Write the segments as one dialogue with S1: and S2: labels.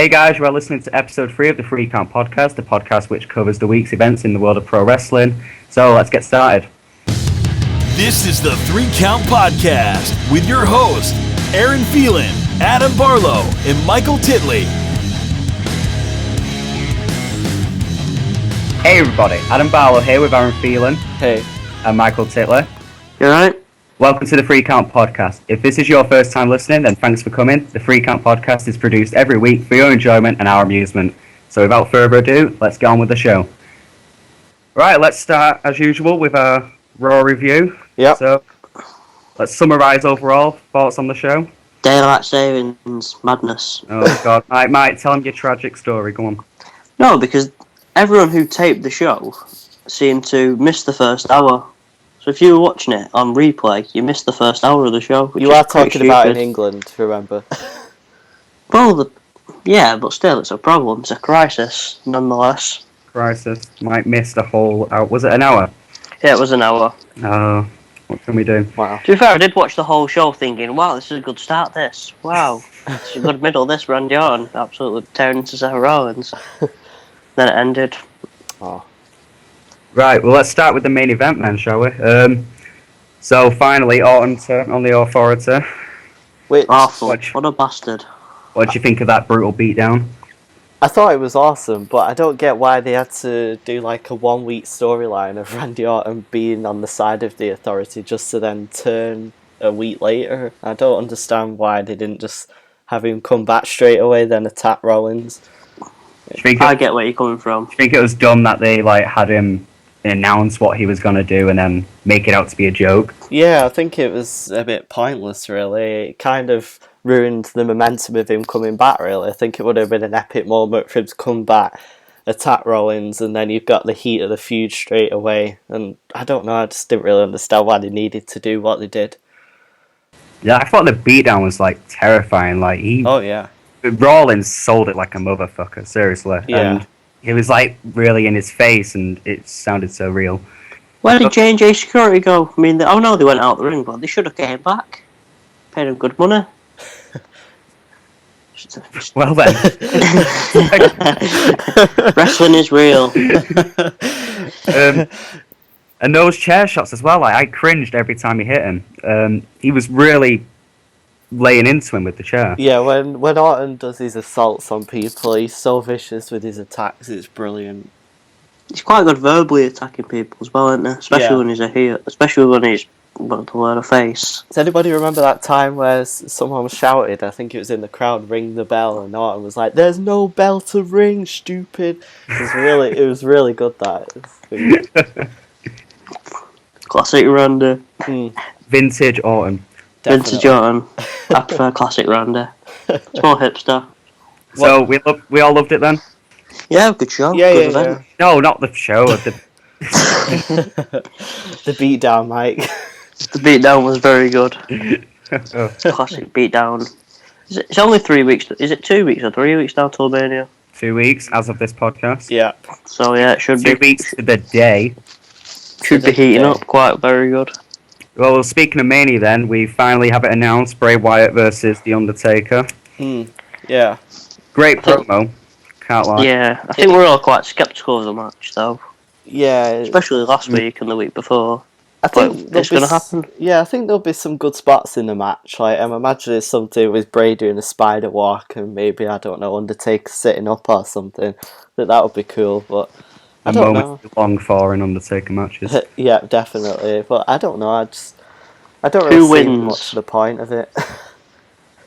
S1: Hey guys, you are listening to episode 3 of the Free Count Podcast, the podcast which covers the week's events in the world of pro wrestling. So let's get started.
S2: This is the 3 Count Podcast with your hosts, Aaron Phelan, Adam Barlow, and Michael Titley.
S1: Hey everybody, Adam Barlow here with Aaron Phelan.
S3: Hey.
S1: And Michael Titley.
S3: You alright?
S1: Welcome to the Free Count Podcast. If this is your first time listening, then thanks for coming. The Free Count Podcast is produced every week for your enjoyment and our amusement. So without further ado, let's get on with the show. Right, let's start as usual with our Raw review.
S3: Yep.
S1: So let's summarise overall thoughts on the show.
S4: Daylight savings madness.
S1: Oh God, Mike, tell them your tragic story. Go on.
S4: No, because everyone who taped the show seemed to miss the first hour. So if you were watching it on replay, you missed the first hour of the show.
S3: You are talking about in England, remember?
S4: Well, yeah, but still, it's a problem. It's a crisis, nonetheless.
S1: Crisis. Mike missed a whole hour. Was it an hour?
S4: Yeah, it was an hour.
S1: Oh, what can we do?
S3: Wow.
S4: To be fair, I did watch the whole show thinking, wow, this is a good start, this. Wow, this is a good middle, this. Randy Orton absolutely tearing into Seth Rollins. Then it ended.
S3: Oh.
S1: Right, well, let's start with the main event then, shall we? So finally, Orton on the authority.
S3: Which,
S4: Awful. What a bastard.
S1: What did you think of that brutal beatdown?
S3: I thought it was awesome, but I don't get why they had to do like a 1 week storyline of Randy Orton being on the side of the authority just to then turn a week later. I don't understand why they didn't just have him come back straight away, then attack Rollins.
S4: I get where you're coming from.
S1: Do you think it was dumb that they had him announce what he was going to do and then make it out to be a joke?
S3: Yeah, I think it was a bit pointless, really. It kind of ruined the momentum of him coming back, really. I think it would have been an epic moment for him to come back, attack Rollins, and then you've got the heat of the feud straight away. And I don't know, I just didn't really understand why they needed to do what they did.
S1: Yeah, I thought the beatdown was terrifying.
S3: Oh yeah,
S1: Rollins sold it like a motherfucker, seriously.
S3: Yeah.
S1: And he was really in his face, and it sounded so real.
S4: Where did J&J Security go? I mean, I know they went out the ring, but they should have came back. Paid them good money.
S1: Well then.
S4: Wrestling is real.
S1: And those chair shots as well, I cringed every time he hit him. He was really laying into him with the chair.
S3: Yeah, when Orton does his assaults on people, he's so vicious with his attacks, it's brilliant.
S4: He's quite good verbally attacking people as well, isn't he? Especially when he's a heel. Especially when he's to learn a face.
S3: Does anybody remember that time where someone was shouted, I think it was in the crowd, ring the bell, and Orton was like, there's no bell to ring, stupid. It was really good, that.
S4: Classic Randy.
S1: Vintage Orton.
S3: Definitely.
S4: Vintage Orton. I prefer classic Randy. It's more hipster.
S1: So we all loved it then?
S4: Yeah, good show.
S3: Yeah,
S4: good
S3: yeah,
S4: event.
S1: No, not the show.
S3: The beatdown, Mike.
S4: The beatdown was very good.
S1: Oh.
S4: Classic beatdown. It's only 3 weeks. Is it 2 weeks or 3 weeks now till Mania?
S1: 2 weeks as of this podcast.
S3: Yeah.
S4: So yeah, it should
S1: 2
S4: be.
S1: weeks to the day.
S4: Should be heating up quite very good.
S1: Well, speaking of Mania then, we finally have it announced, Bray Wyatt versus The Undertaker.
S3: Yeah.
S1: Great promo. Can't lie.
S4: Yeah, I think we're all quite sceptical of the match though.
S3: Yeah.
S4: Especially last week and the week before.
S3: I think
S4: it's going to happen.
S3: Yeah, I think there'll be some good spots in the match. I'm imagining something with Bray doing a spider walk and maybe, I don't know, Undertaker sitting up or something. That would be cool, but I don't know.
S1: Long for in Undertaker matches.
S3: Yeah, definitely. But I don't know. I don't really see much of the point of it.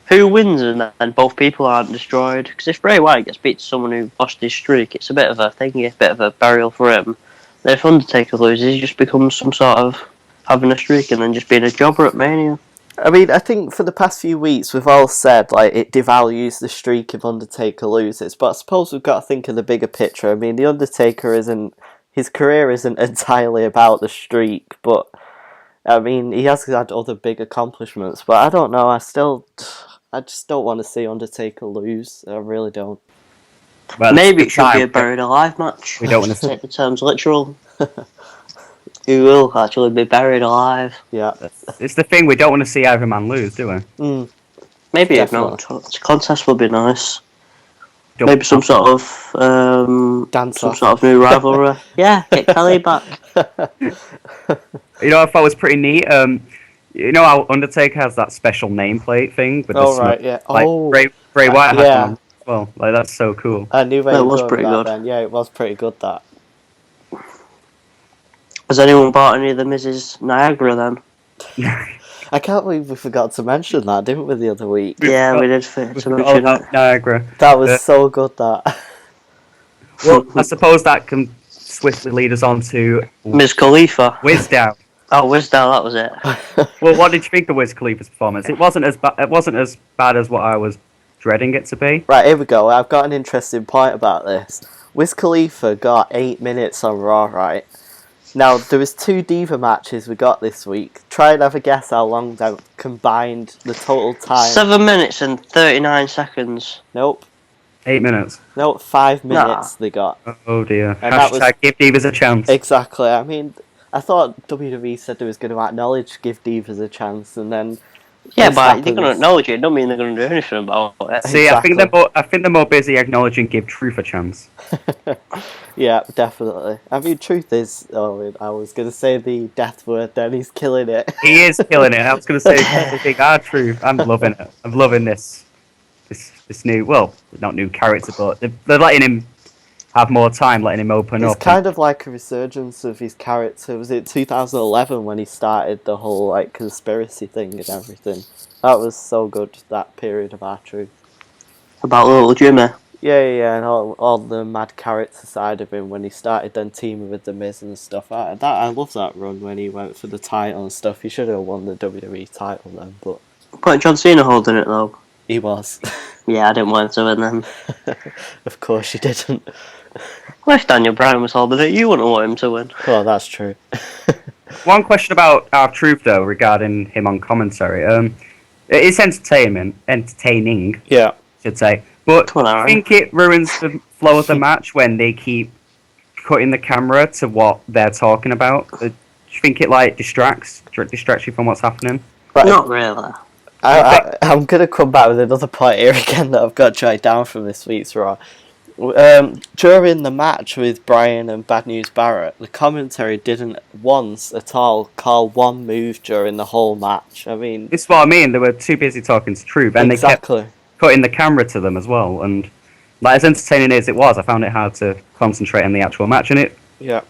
S4: Who wins and then both people aren't destroyed? Because if Bray Wyatt gets beat to someone who lost his streak, it's a bit of a thingy, a bit of a burial for him. Then if Undertaker loses, he just becomes some sort of having a streak and then just being a jobber at Mania.
S3: I mean, I think for the past few weeks we've all said it devalues the streak if Undertaker loses, but I suppose we've got to think of the bigger picture. I mean, the Undertaker his career isn't entirely about the streak, but I mean, he has had other big accomplishments. But I don't know. I just don't want to see Undertaker lose. I really don't.
S1: Well,
S4: maybe it should be a buried alive match.
S1: We don't want to
S4: take the terms literal. Who will actually be buried alive?
S3: Yeah.
S1: It's the thing, we don't want to see either man lose, do we?
S4: Maybe if
S3: Definitely.
S4: not, contest would be nice. Maybe some sort of
S3: Dance
S4: some
S3: off.
S4: sort of new rivalry. Yeah, get Kelly back.
S1: You know, I thought was pretty neat. You know how Undertaker has that special nameplate thing with the
S3: Oh,
S1: smoke?
S3: right, yeah.
S1: Like
S3: Oh,
S1: Bray Wyatt had
S3: yeah.
S1: one as well. Like that's so cool.
S3: I knew where
S4: That
S3: you were
S4: was
S3: going with
S4: pretty
S3: that
S4: good.
S3: then. Yeah, it was pretty good, that.
S4: Has anyone bought any of the Mrs. Niagara then?
S3: I can't believe we forgot to mention that, didn't we, the other week?
S4: Yeah, we did
S1: We
S4: to
S1: forgot
S4: mention
S1: about
S4: it.
S1: Niagara.
S3: That was so good, that.
S1: Well, I suppose that can swiftly lead us on to
S4: Miz Khalifa.
S1: Wisdow.
S4: Oh, Wisdom, that was it.
S1: Well, what did you think of Wiz Khalifa's performance? It wasn't as bad as what I was dreading it to be.
S3: Right, here we go. I've got an interesting point about this. Wiz Khalifa got 8 minutes on Raw, right? Now, there was 2 Diva matches we got this week. Try and have a guess how long they combined the total time.
S4: 7 minutes and 39 seconds.
S3: Nope.
S1: 8 minutes.
S3: Nope, 5 minutes they got.
S1: Oh dear.
S3: And that was-
S1: Hashtag give Divas a chance.
S3: Exactly. I mean, I thought WWE said they was going to acknowledge give Divas a chance, and then...
S4: Yeah,
S3: this
S4: but they're going to
S3: happens.
S4: acknowledge it. Don't mean they're going to do anything about it.
S1: See,
S3: Exactly.
S1: I think they're more busy acknowledging give Truth a chance.
S3: Yeah, definitely. I mean, truth is... Oh, I was going to say the death word, then he's killing it.
S1: He is killing it. I was going to say the big R Truth. I'm loving it. I'm loving this new, well, not new character, but they're letting him have more time, letting him open
S3: It's
S1: up.
S3: kind of like a resurgence of his character. Was it 2011 when he started the whole like conspiracy thing and everything? That was so good, that period of R-Truth.
S4: About little Jimmy.
S3: Yeah, and all the mad character side of him when he started then teaming with The Miz and stuff. I love that run when he went for the title and stuff. He should have won the WWE title then, but
S4: Put John Cena holding it though.
S3: he was.
S4: Yeah, I didn't want to win them.
S3: Of course you didn't.
S4: Well, if Daniel Bryan was holding it, you wouldn't want him to win.
S3: Well, that's true.
S1: One question about R Truth though, regarding him on commentary. It's entertaining,
S3: Yeah.
S1: should say. But
S4: Come on,
S1: I
S4: Aaron.
S1: think it ruins the flow of the match when they keep cutting the camera to what they're talking about. Do you think it like distracts you from what's happening?
S3: Right.
S4: Not really.
S3: I'm going to come back with another point here again that I've got jotted down from this week's Raw. During the match with Bryan and Bad News Barrett, the commentary didn't once at all call one move during the whole match. I mean...
S1: This is what I mean. They were too busy talking to Truth, and
S3: exactly.
S1: they kept cutting the camera to them as well. And like as entertaining as it was, I found it hard to concentrate on the actual match. And
S3: Yeah.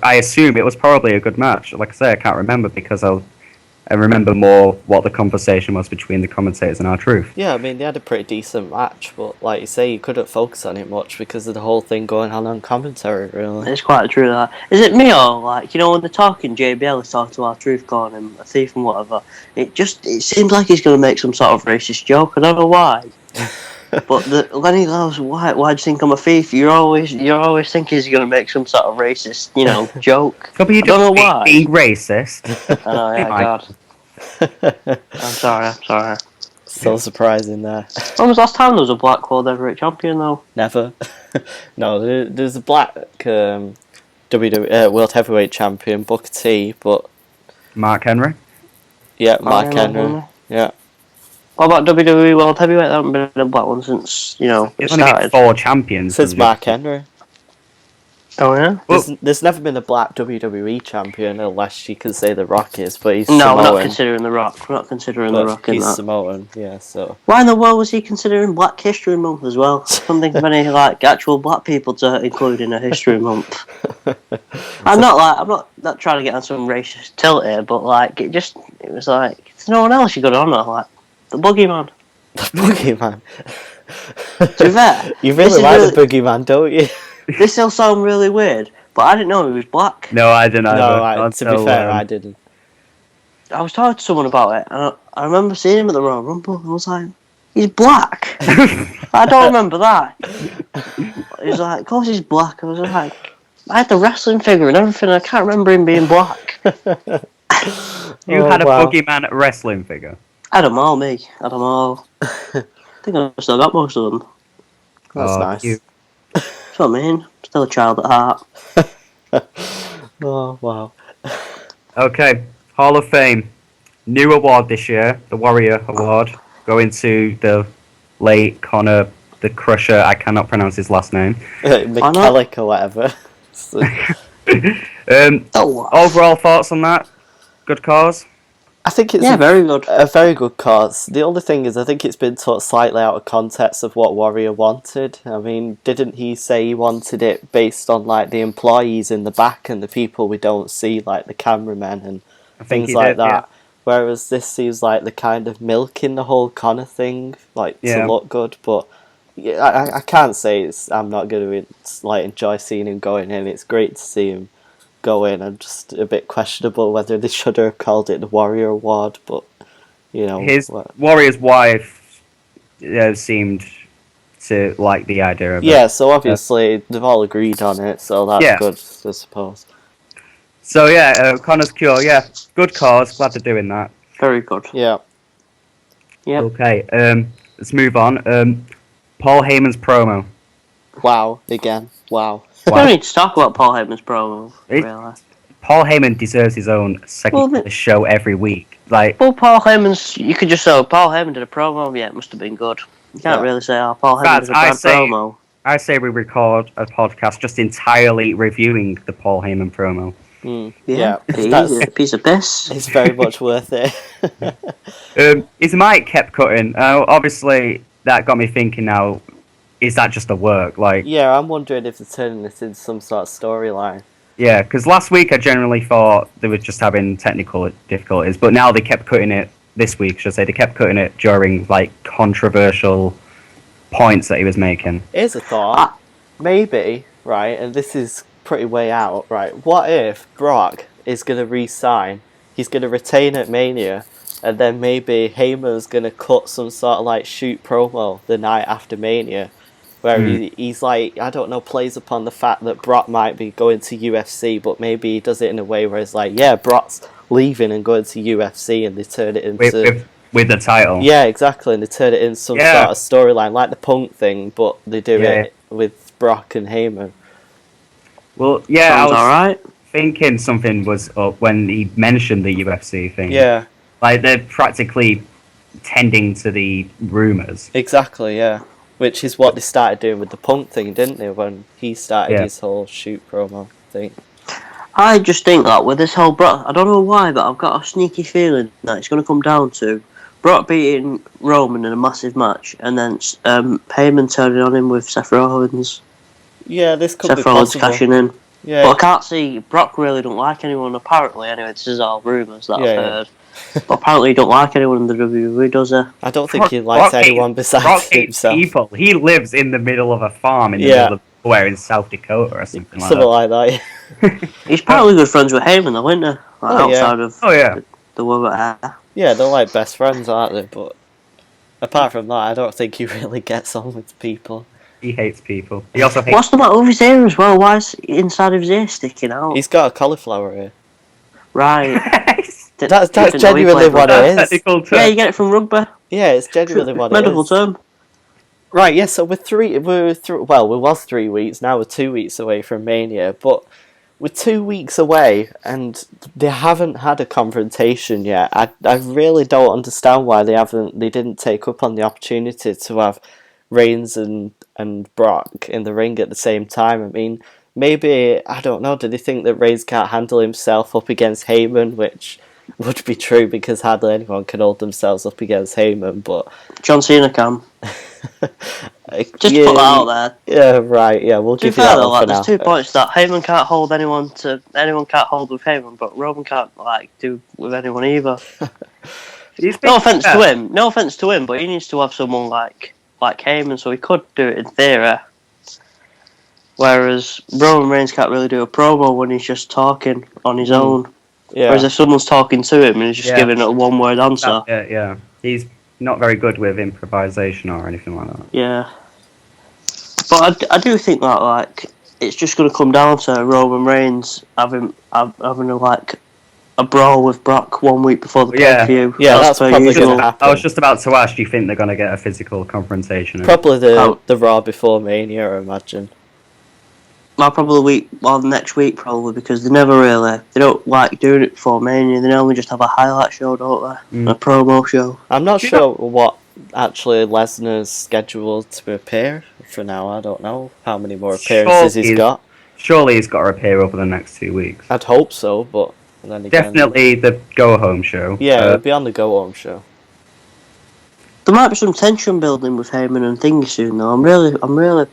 S1: I assume it was probably a good match. Like I say, I can't remember because I remember more what the conversation was between the commentators and R-Truth.
S3: Yeah, I mean, they had a pretty decent match, but like you say, you couldn't focus on it much because of the whole thing going on commentary, really.
S4: It's quite true that. Is it me or like when they're talking, JBL is talking to R-Truth, calling him a thief and whatever. It seems like he's going to make some sort of racist joke. I don't know why. But when he goes, why do you think I'm a thief? You're always thinking he's going to make some sort of racist, joke.
S1: But you
S4: I don't know why.
S1: being racist.
S4: I know, yeah, God. I'm sorry.
S3: So surprising there.
S4: When was the last time there was a black world heavyweight champion though?
S3: Never. No, there's a black WWE World Heavyweight Champion, Booker T, but
S1: Mark Henry.
S3: yeah, Mark Henry. Yeah.
S4: What about WWE World Heavyweight? There haven't been a black one since, it
S1: There's only been
S4: started.
S1: 4 champions.
S3: Since Mark Henry.
S4: Oh, yeah?
S3: There's never been a black WWE champion unless you can say The Rock is, but he's
S4: No,
S3: Samoan.
S4: we're not considering The Rock. We're not considering The
S3: But
S4: Rock in
S3: he's
S4: that.
S3: Samoan, yeah, so...
S4: Why in the world was he considering Black History Month as well? I couldn't think of any, actual black people to include in a History Month. I'm not trying to get on some racist tilt here, but, it was like, there's no one else you got on there, the Boogeyman.
S3: The Boogeyman.
S4: To be fair,
S3: You really like the Boogeyman, don't you?
S4: this will sound really weird, but I didn't know he was black.
S1: No, I didn't either.
S3: No, to be fair, I didn't.
S4: I was talking to someone about it, and I remember seeing him at the Royal Rumble, and I was like, he's black. I don't remember that. He was like, of course he's black. I was like, I had the wrestling figure and everything, I can't remember him being black.
S1: You had a
S3: wow.
S1: Boogeyman wrestling figure.
S4: I had them all, me. I had them all. I think I still got most of them.
S3: That's nice.
S1: cute.
S4: That's what I mean. Still a child at heart.
S3: Oh, wow.
S1: Okay, Hall of Fame. New award this year, the Warrior Award, going to the late Conor the Crusher. I cannot pronounce his last name.
S3: McKellick or whatever.
S1: Overall thoughts on that? Good cause?
S3: I think it's
S4: very good.
S3: A very good cause. The only thing is, I think it's been taught slightly out of context of what Warrior wanted. I mean, didn't he say he wanted it based on like the employees in the back and the people we don't see, like the cameramen and things like that? Yeah. Whereas this seems like the kind of milking the whole Connor thing, like to look good. But yeah, I can't say I'm not going to like enjoy seeing him going in. It's great to see him go in. I'm just a bit questionable whether they should have called it the Warrior Award, but you know,
S1: his Warrior's wife seemed to like the idea of it.
S3: Yeah, so obviously they've all agreed on it, so that's good, I suppose.
S1: So Connor's Cure, good cause. Glad they're doing that.
S4: Very good.
S3: Yeah.
S4: Yep.
S1: Okay, let's move on. Paul Heyman's promo.
S3: Wow, again. Wow.
S4: We don't need to talk about Paul Heyman's promo, really.
S1: Paul Heyman deserves his own segment of the show every week. Like,
S4: well, Paul Heyman's, you could just say, Paul Heyman did a promo, it must have been good. You can't really say, Paul Heyman did a bad promo.
S1: I say we record a podcast just entirely reviewing the Paul Heyman promo.
S3: Yeah,
S4: that's a piece of piss.
S3: It's very much worth it.
S1: His mic kept cutting. Obviously, that got me thinking now, is that just a work? Like,
S3: yeah, I'm wondering if they're turning this into some sort of storyline.
S1: Yeah, because last week I generally thought they were just having technical difficulties, but now they kept cutting it, this week, should I say, they kept cutting it during, like, controversial points that he was making.
S3: Here's a thought. Maybe, right, and this is pretty way out, right, what if Brock is going to re-sign, he's going to retain at Mania, and then maybe Heyman's going to cut some sort of, like, shoot promo the night after Mania, where he's like, I don't know, plays upon the fact that Brock might be going to UFC, but maybe he does it in a way where it's like, Brock's leaving and going to UFC, and they turn it into...
S1: With the title.
S3: Yeah, exactly, and they turn it into some sort of storyline, like the Punk thing, but they do it with Brock and Heyman.
S1: Well, I was thinking something was up when he mentioned the UFC thing.
S3: Yeah.
S1: Like, they're practically tending to the rumours.
S3: Exactly, yeah. Which is what they started doing with the Punk thing, didn't they? When he started his whole shoot promo thing.
S4: I just think that with this whole Brock, I don't know why, but I've got a sneaky feeling that it's going to come down to Brock beating Roman in a massive match, and then Heyman turning on him with Seth Rollins.
S3: Yeah, this could
S4: Seth
S3: be
S4: Rollins
S3: possible.
S4: cashing in.
S3: Yeah.
S4: But I can't see, Brock really don't like anyone, apparently, anyway, this is all rumours that I've heard. But apparently he don't like anyone in the WWE, does he?
S3: I don't think he likes anyone besides himself.
S1: People. He lives in the middle of a farm in the middle of nowhere in South Dakota or something like that.
S4: He's probably good friends with Heyman though, isn't he? Outside of the world of air.
S3: Yeah, they're like best friends, aren't they? But apart from that, I don't think he really gets on with people.
S1: He hates people. He also hates...
S4: What's the matter with his ear as well? Why is inside of his ear sticking out?
S3: He's got a cauliflower ear.
S4: Right.
S3: That's genuinely what it is.
S4: Yeah, you get it from rugby.
S3: Yeah, it's genuinely what it is.
S4: Medical term.
S3: Right, yeah, so we was 3 weeks, now we're 2 weeks away from Mania, but we're 2 weeks away and they haven't had a confrontation yet. I really don't understand why they didn't take up on the opportunity to have Reigns and Brock in the ring at the same time. I mean, maybe, I don't know, do they think that Reigns can't handle himself up against Heyman, which would be true because hardly anyone can hold themselves up against Heyman, but...
S4: John Cena can. Just put that out there.
S3: Yeah, right, yeah, we'll give you that one for now.
S4: There's 2 points that Heyman can't hold anyone can't hold with Heyman, but Roman can't, do with anyone either. No offence to him, but he needs to have someone like Heyman, so he could do it in theory. Whereas Roman Reigns can't really do a promo when he's just talking on his own. Yeah. Whereas if someone's talking to him and he's just giving a one-word answer.
S1: Yeah. He's not very good with improvisation or anything like that.
S4: Yeah. But I do think that, it's just going to come down to Roman Reigns having a brawl with Brock 1 week before the pay-per-view.
S3: Yeah, that's probably going to happen.
S1: I was just about to ask, do you think they're going to get a physical confrontation?
S3: Probably the Raw before Mania, I imagine.
S4: Next week probably, because they don't like doing it before Mania. They normally just have a highlight show, don't they? A promo show.
S3: I'm not sure what actually Lesnar's scheduled to appear for now. I don't know how many more appearances he's got.
S1: Surely he's got to appear over the next 2 weeks.
S3: I'd hope so, but then again...
S1: Definitely the go-home show.
S3: Yeah, it'll be on the go-home show.
S4: There might be some tension building with Heyman and Thingy soon, though. I'm really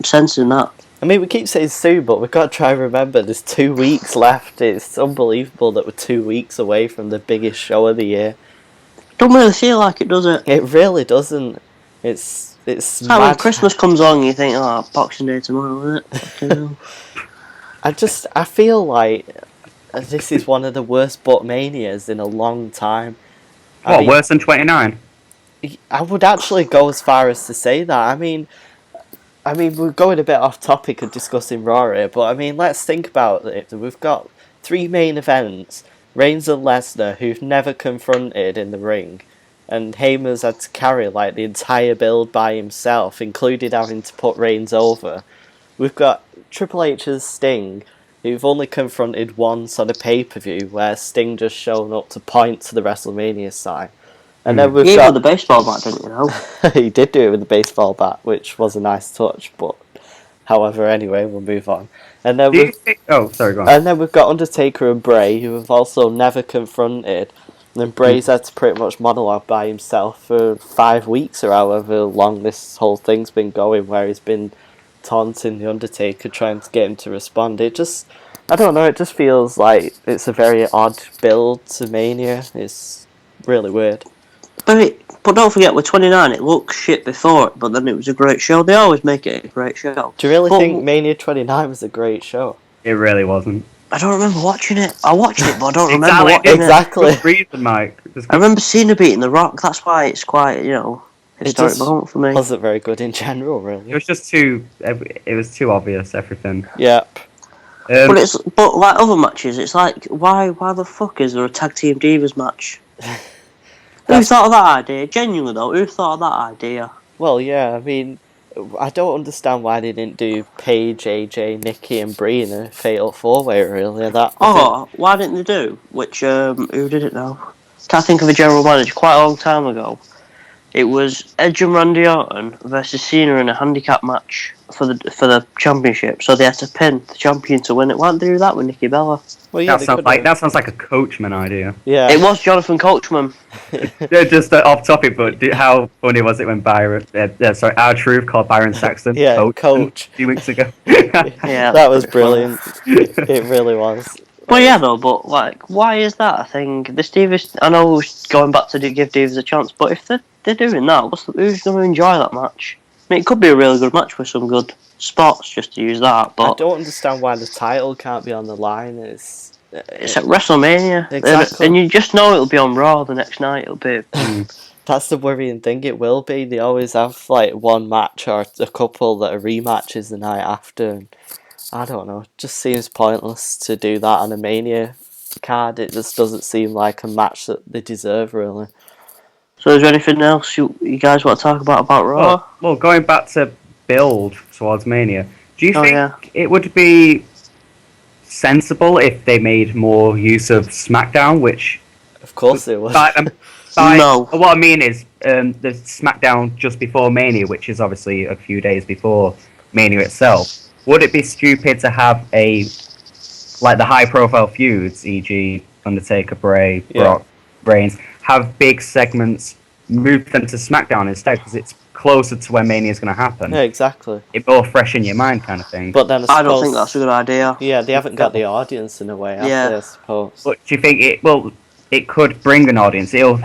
S4: sensing that.
S3: I mean, we keep saying soon, but we've got to try and remember there's 2 weeks left. It's unbelievable that we're 2 weeks away from the biggest show of the year.
S4: Don't really feel like it, does it?
S3: It really doesn't. It's
S4: like when Christmas comes on, you think, oh, Boxing Day tomorrow, isn't it?
S3: I feel like this is one of the worst book manias in a long time.
S1: What, worse than 29?
S3: I would actually go as far as to say that. I mean, we're going a bit off topic of discussing Raw here, but I mean, let's think about it. We've got 3 main events, Reigns and Lesnar, who've never confronted in the ring, and Heyman's had to carry like the entire build by himself, including having to put Reigns over. We've got Triple H's Sting, who've only confronted once on a pay-per-view, where Sting just shown up to point to the WrestleMania sign. And then we've got
S4: the baseball bat, didn't you know?
S3: He did do it with the baseball bat, which was a nice touch, but however, anyway, we'll move on. And then
S1: sorry, go on.
S3: And then we've got Undertaker and Bray, who have also never confronted. And then Bray's had to pretty much monologue by himself for 5 weeks or however long this whole thing's been going, where he's been taunting the Undertaker, trying to get him to respond. It just, I don't know, it just feels like it's a very odd build to Mania. It's really weird.
S4: But don't forget, with 29, it looked shit before it, but then it was a great show. They always make it a great show.
S3: Do you really think Mania 29 was a great show?
S1: It really wasn't.
S4: I don't remember watching it. I watched it, but I don't remember watching it.
S3: Exactly.
S1: Good reason, Mike.
S4: I remember Cena beating The Rock. That's why it's quite, historic moment for me.
S3: It wasn't very good in general, really.
S1: It was just too obvious, everything.
S3: Yep.
S4: But like other matches, it's like, why the fuck is there a tag team divas match? Who thought of that idea? Genuinely though, who thought of that idea?
S3: Well, yeah, I mean, I don't understand why they didn't do Paige, AJ, Nikki and Brie in a Fatal 4-Way, really.
S4: Why didn't they do? Who did it now? Can't think of a general manager. Quite a long time ago. It was Edge and Randy Orton versus Cena in a handicap match for the championship. So they had to pin the champion to win it. Why didn't they do that with Nikki Bella?
S3: Well, yeah,
S1: that sounds like a Coachman idea.
S3: Yeah,
S4: it was Jonathan Coachman.
S1: Just off topic, but how funny was it when R-Truth called Byron Saxton Coach a few weeks ago?
S4: Yeah,
S3: that was brilliant. It really was.
S4: Well, yeah, though, but like, why is that a thing? This Divas, I know we're going back to give Divas a chance, but if they're doing that, who's going to enjoy that match? I mean, it could be a really good match with some good spots, just to use that. But
S3: I don't understand why the title can't be on the line. It's
S4: at WrestleMania,
S3: exactly,
S4: and you just know it'll be on Raw the next night. It'll be.
S3: That's the worrying thing. It will be. They always have like one match or a couple that are rematches the night after. And I don't know. It just seems pointless to do that on a Mania card. It just doesn't seem like a match that they deserve, really.
S4: So is there anything else you guys want to talk about Raw?
S1: Well, going back to build towards Mania, do you think it would be sensible if they made more use of SmackDown, which...
S3: Of course they would.
S4: No.
S1: What I mean is, the SmackDown just before Mania, which is obviously a few days before Mania itself, would it be stupid to have the high-profile feuds, e.g. Undertaker, Bray, Brock, Reigns, have big segments, move them to SmackDown instead, because it's closer to when Mania is going to happen.
S3: Yeah, exactly.
S1: It's more fresh in your mind, kind of thing.
S3: But then
S4: I don't think that's a good idea.
S3: Yeah, they haven't got the audience in a way, have they, I suppose.
S1: But do you think it could bring an audience? It'll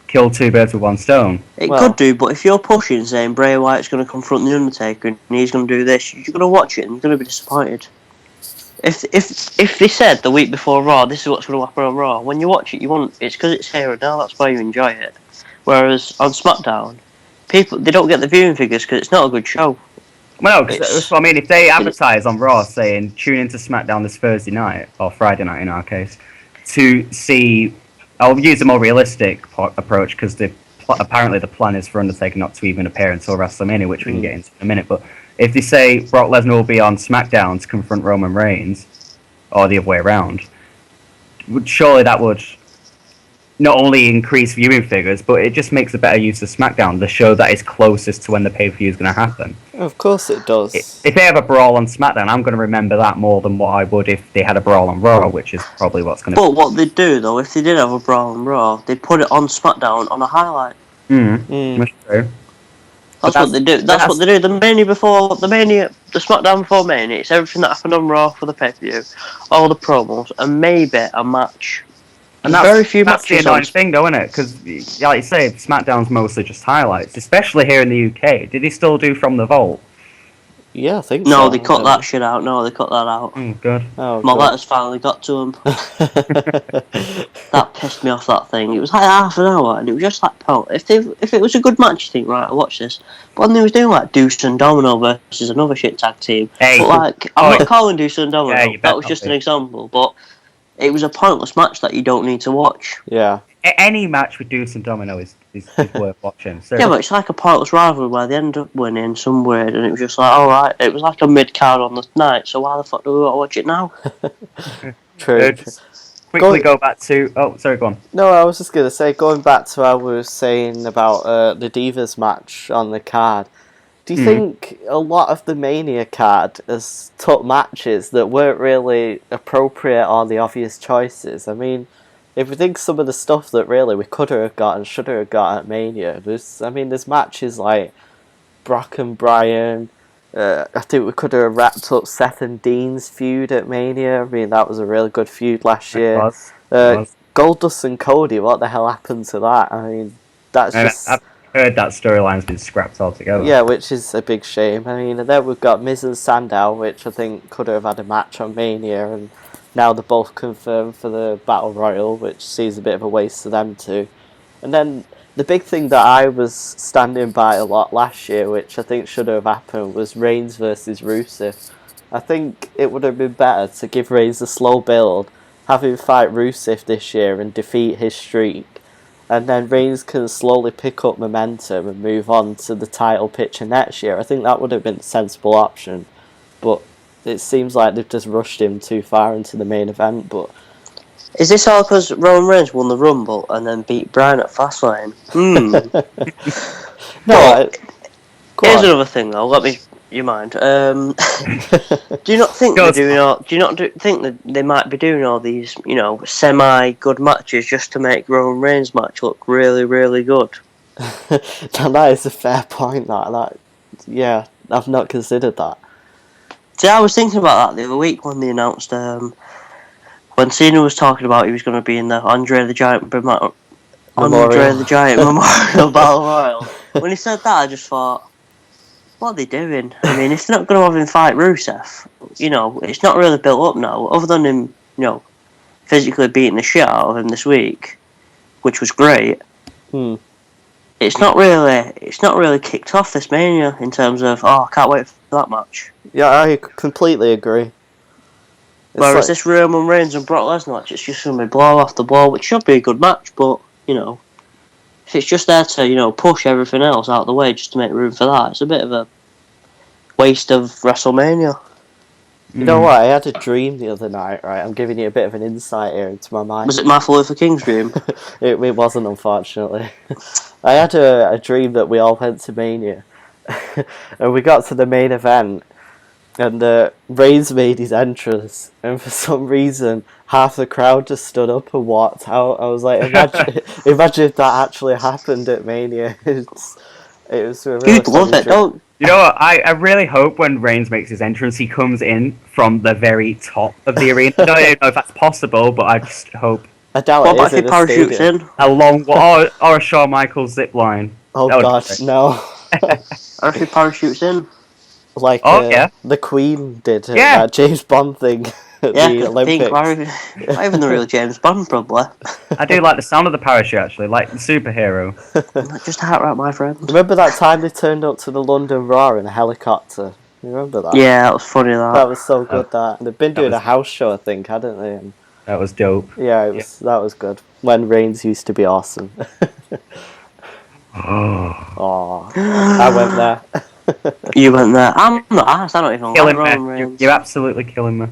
S1: kill two birds with one stone.
S4: It could do, but if you're pushing, saying Bray Wyatt's going to confront the Undertaker and he's going to do this, you're going to watch it and you're going to be disappointed. If they said the week before Raw, this is what's going to happen on Raw, when you watch it, it's because it's here and now. That's why you enjoy it. Whereas on SmackDown, they don't get the viewing figures because it's not a good show.
S1: Well, no, that's what I mean. If they advertise on Raw saying tune into SmackDown this Thursday night or Friday night in our case to see, I'll use a more realistic approach because apparently the plan is for Undertaker not to even appear until WrestleMania, which we can get into in a minute, but if they say Brock Lesnar will be on SmackDown to confront Roman Reigns, or the other way around, surely that would not only increase viewing figures, but it just makes a better use of SmackDown, the show that is closest to when the pay-per-view is going to happen.
S3: Of course it does.
S1: If they have a brawl on SmackDown, I'm going to remember that more than what I would if they had a brawl on Raw, which is probably what's going to.
S4: But what they'd do though, if they did have a brawl on Raw, they'd put it on SmackDown on a highlight.
S1: That's true.
S4: That's what they do. That's what they do. The SmackDown before Mania, it's everything that happened on Raw for the pay-per-view, all the promos, and maybe a match.
S1: And
S4: that's very few
S1: that's
S4: matches.
S1: The annoying thing, though, isn't it? Because, like you say, SmackDown's mostly just highlights, especially here in the UK. Did he still do From the Vault?
S3: Yeah, I think so.
S4: No, they cut that shit out. No, they cut that out.
S1: Oh, good.
S4: My letters finally got to him. That pissed me off, that thing. It was like half an hour, and it was just like, oh, if it was a good match, you think, right, I'll watch this. But when they was doing like Deuce and Domino versus another shit tag team,
S1: hey,
S4: but like, I'm not calling Deuce and Domino,
S1: yeah,
S4: that was just an example, but it was a pointless match that you don't need to watch.
S3: Yeah.
S1: Any match with Deuce and Domino is worth watching. So.
S4: Yeah, but it's like a pointless rivalry where they end up winning some weird, and it was just like, alright, it was like a mid-card on the night, so why the fuck do we want to watch it now?
S3: True.
S1: Quickly go back to... Oh, sorry, go on.
S3: No, I was just going to say, going back to what I was saying about the Divas match on the card, do you think a lot of the Mania card has took matches that weren't really appropriate or the obvious choices? I mean, if we think some of the stuff that really we could have got and should have got at Mania, there's matches like Brock and Bryan. I think we could have wrapped up Seth and Dean's feud at Mania. I mean, that was a really good feud last year.
S1: It was.
S3: Goldust and Cody, what the hell happened to that? I mean, that's just...
S1: I've heard that storyline's been scrapped altogether.
S3: Yeah, which is a big shame. I mean, and then we've got Miz and Sandow, which I think could have had a match on Mania, and now they're both confirmed for the Battle Royal, which seems a bit of a waste of them too. And then the big thing that I was standing by a lot last year, which I think should have happened, was Reigns versus Rusev. I think it would have been better to give Reigns a slow build, have him fight Rusev this year and defeat his streak, and then Reigns can slowly pick up momentum and move on to the title picture next year. I think that would have been a sensible option, but it seems like they've just rushed him too far into the main event. But
S4: is this all because Roman Reigns won the Rumble and then beat Bryan at Fastlane?
S3: No,
S4: here's another thing though. Let me. You mind? Do you not think they're doing all? Do you not think that they might be doing all these, semi-good matches just to make Roman Reigns' match look really, really good?
S3: That is a fair point. Yeah, I've not considered that.
S4: See, I was thinking about that the other week when they announced when Cena was talking about he was going to be in the Andre the Giant Memorial Battle Royal. When he said that, I just thought, what are they doing? I mean, if they're not going to have him fight Rusev, it's not really built up now. Other than him, physically beating the shit out of him this week, which was great. It's not really kicked off this Mania in terms of, I can't wait for that match.
S3: Yeah, I completely agree.
S4: Whereas this Roman Reigns and Brock Lesnar match, it's just going to be blow after blow, which should be a good match, but, if it's just there to, push everything else out of the way just to make room for that, it's a bit of a waste of WrestleMania.
S3: You know what? I had a dream the other night, right? I'm giving you a bit of an insight here into my mind.
S4: Was it Martin Luther King's dream?
S3: It wasn't, unfortunately. I had a dream that we all went to Mania, and we got to the main event, and Reigns made his entrance, and for some reason, half the crowd just stood up and walked out. I was like, imagine if that actually happened at Mania. It was a really
S4: You'd love it, don't?
S1: You know what? I really hope when Reigns makes his entrance, he comes in from the very top of the arena. I don't know if that's possible, but I just hope.
S3: I doubt
S4: what
S3: it.
S4: What about if he parachutes in?
S1: Or a Shawn Michaels zip line.
S3: Oh god, no.
S4: Or if he parachutes in.
S3: Like the Queen did that James Bond thing at the Olympics.
S4: Not even the real James Bond, probably.
S1: I do like the sound of the parachute, actually, like the superhero.
S4: Just outright, my friend.
S3: Remember that time they turned up to the London Raw in a helicopter? You remember that?
S4: Yeah, that was funny,
S3: That was so good, that. They've been doing a house show, I think, hadn't they? And
S1: that was dope.
S3: yeah, that was good. When Reigns used to be awesome.
S1: Oh.
S3: I went there.
S4: You went there. I'm not asked. I don't even
S1: Killing
S4: like
S1: me.
S4: Roman Reigns.
S1: You're absolutely killing me.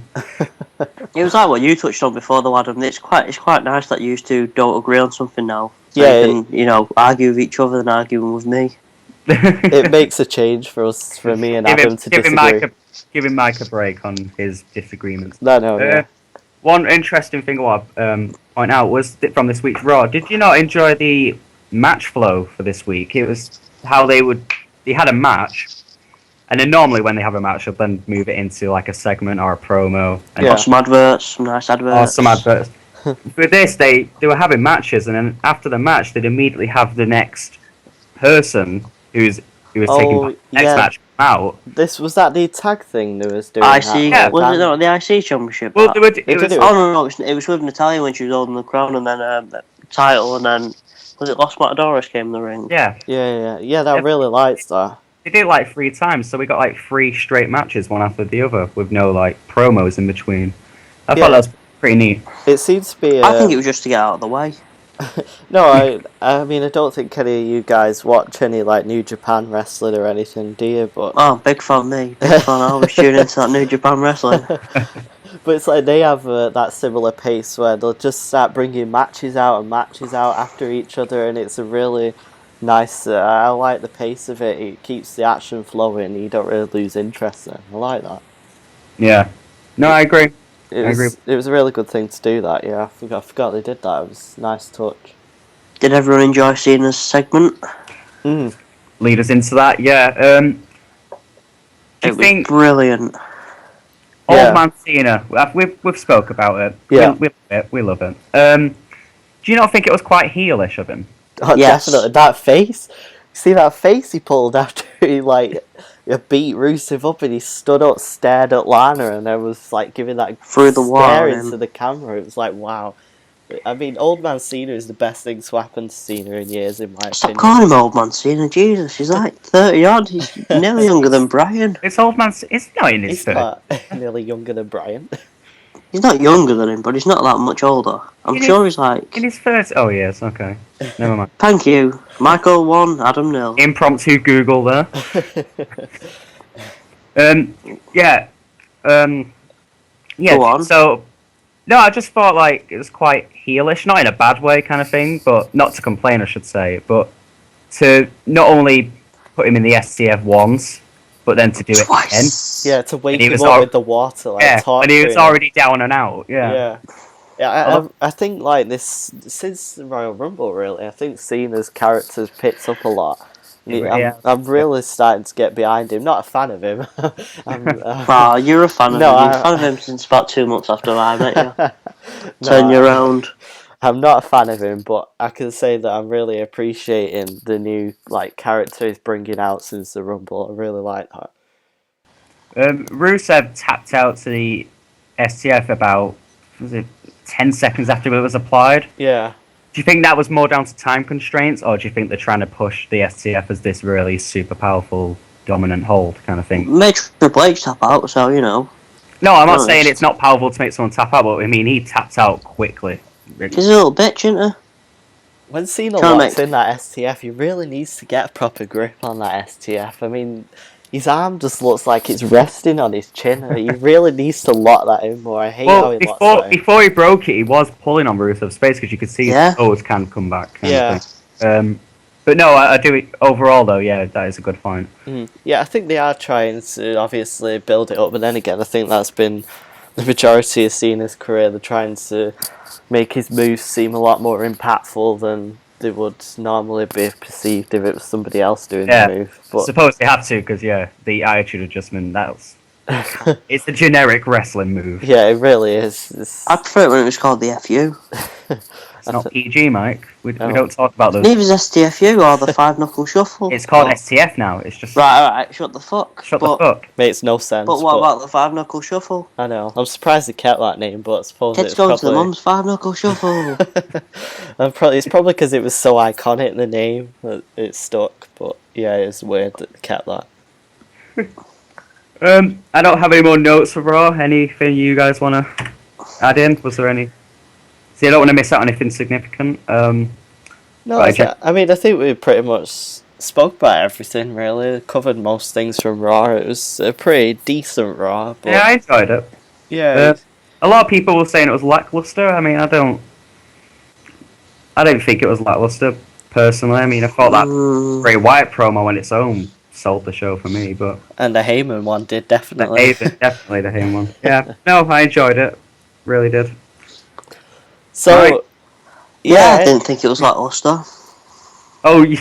S4: It was like what you touched on before, though, Adam. It's quite nice that you two don't agree on something now. So
S3: Yeah,
S4: you can, argue with each other than arguing with me.
S3: it makes a change for me and Adam to disagree.
S1: Giving Mike a break on his disagreements.
S3: No, yeah.
S1: One interesting thing I want to point out was from this week's Raw. Did you not enjoy the match flow for this week? It was how they had a match, and then normally when they have a match, they'll then move it into like a segment or a promo. And
S3: Yeah.
S4: Or some adverts, some nice adverts.
S1: Or some adverts. With this, they were having matches, and then after the match, they'd immediately have the next person who was taking the next match out.
S3: This was that the tag thing they was doing.
S4: IC,
S3: that,
S4: was it not the IC championship?
S1: Well,
S4: it was with Natalia when she was holding the crown, and then the title, and then was it Los Matadores came in the ring?
S1: Yeah.
S3: I really liked that.
S1: They did it like 3 times, so we got like 3 straight matches, one after the other, with no like promos in between. I thought that was pretty neat.
S3: It seems to be.
S4: I think it was just to get out of the way.
S3: No, I mean, I don't think any of you guys watch any like New Japan wrestling or anything, do you? But
S4: big fan me, big fan. I always tune into that New Japan wrestling.
S3: But it's like they have that similar pace where they'll just start bringing matches out after each other, and it's a really nice. I like the pace of it. It keeps the action flowing. You don't really lose interest in. I like that.
S1: Yeah. No, I agree.
S3: It was a really good thing to do that. Yeah, I forgot they did that. It was a nice touch.
S4: Did everyone enjoy seeing this segment?
S1: Lead us into that. Yeah.
S4: It was brilliant.
S1: Old Man Cena. We've spoke about it.
S3: Yeah.
S1: We love it. Do you not think it was quite heelish of him?
S3: Oh,
S4: Yes.
S3: definitely. That face. See that face he pulled after he beat Rusev up, and he stood up, stared at Lana, and then was like giving that
S4: Through the wall,
S3: stare
S4: yeah.
S3: into the camera. It was like, wow. I mean, Old Man Cena is the best thing to happen to Cena in years, in my
S4: Stop
S3: opinion.
S4: calling him Old Man Cena, Jesus. He's like 30 odd. He's nearly younger than Brian.
S1: It's Old Man. It's not in his
S3: He's
S1: 30s.
S3: not nearly younger than Brian.
S4: He's not younger than him, but he's not that much older. I'm sure he's like...
S1: In his 30s. Oh yes. Okay. Never mind.
S4: Thank you. Michael 1, Adam 0.
S1: Impromptu Google there. Yeah.
S4: Go on.
S1: So, no, I just thought like it was quite heelish, not in a bad way, kind of thing, but not to complain, I should say, but to not only put him in the STF once, but then to do it again.
S4: Twice.
S3: Yeah, to wake
S1: he
S3: him
S1: was
S3: up with the water, like talk
S1: and he
S3: to
S1: was
S3: him.
S1: already down and out. Yeah.
S3: I think like this since the Royal Rumble, really. I think Cena's character's picked up a lot. I'm really starting to get behind him. Not a fan of him.
S4: Wow, you're a fan of him. You're a fan of him since about 2 months after I met you. Turn you around.
S3: I'm not a fan of him, but I can say that I'm really appreciating the new character he's bringing out since the Rumble. I really like that.
S1: Rusev tapped out to the STF about 10 seconds after it was applied.
S3: Yeah.
S1: Do you think that was more down to time constraints, or do you think they're trying to push the STF as this really super powerful, dominant hold kind of thing?
S4: Made Triple H tap out, so you know.
S1: No, I'm not saying it's not powerful to make someone tap out, but I mean, he tapped out quickly.
S4: He's a little bitch, isn't he?
S3: When Cena locks in that STF, he really needs to get a proper grip on that STF. I mean, his arm just looks like it's resting on his chin. He really needs to lock that in more. I hate how he locks that in.
S1: Before he broke it, he was pulling on Rusev's face because you could see his toes can come back. Kind of thing. But no, I do it overall though. Yeah, that is a good point.
S3: Yeah, I think they are trying to obviously build it up, but then again, I think that's been the majority of Cena's career. They're trying to make his moves seem a lot more impactful than they would normally be perceived if it was somebody else doing the move. But I
S1: suppose they have to because the attitude adjustment, it's a generic wrestling move.
S3: Yeah, it really is.
S4: I prefer it when it was called the FU.
S1: It's not PG, Mike. We don't talk about those.
S4: Neither is STFU or the 5-knuckle shuffle.
S1: It's called STF now. It's just
S4: right. Shut the fuck.
S1: Shut the fuck.
S3: Makes no sense.
S4: But what about the 5-knuckle shuffle?
S3: I know. I'm surprised they kept that name, but I suppose
S4: Kids go to the mum's 5-knuckle shuffle.
S3: It's probably because it was so iconic, the name, that it stuck. But yeah, it's weird that they kept that.
S1: I don't have any more notes for Raw. Anything you guys want to add in? Was there any? See, I don't want to miss out on anything significant.
S3: No, I mean, I think we pretty much spoke about everything, really. Covered most things from Raw. It was a pretty decent Raw. But
S1: yeah, I enjoyed it.
S3: Yeah,
S1: A lot of people were saying it was lackluster. I mean, I don't think it was lackluster personally. I mean, I thought that Bray Wyatt promo on its own sold the show for me, but
S3: And the Heyman one did, definitely.
S1: definitely the Heyman one. Yeah, no, I enjoyed it, really did.
S3: So,
S1: Right.
S4: Yeah, I didn't think it was lackluster.
S1: Oh, we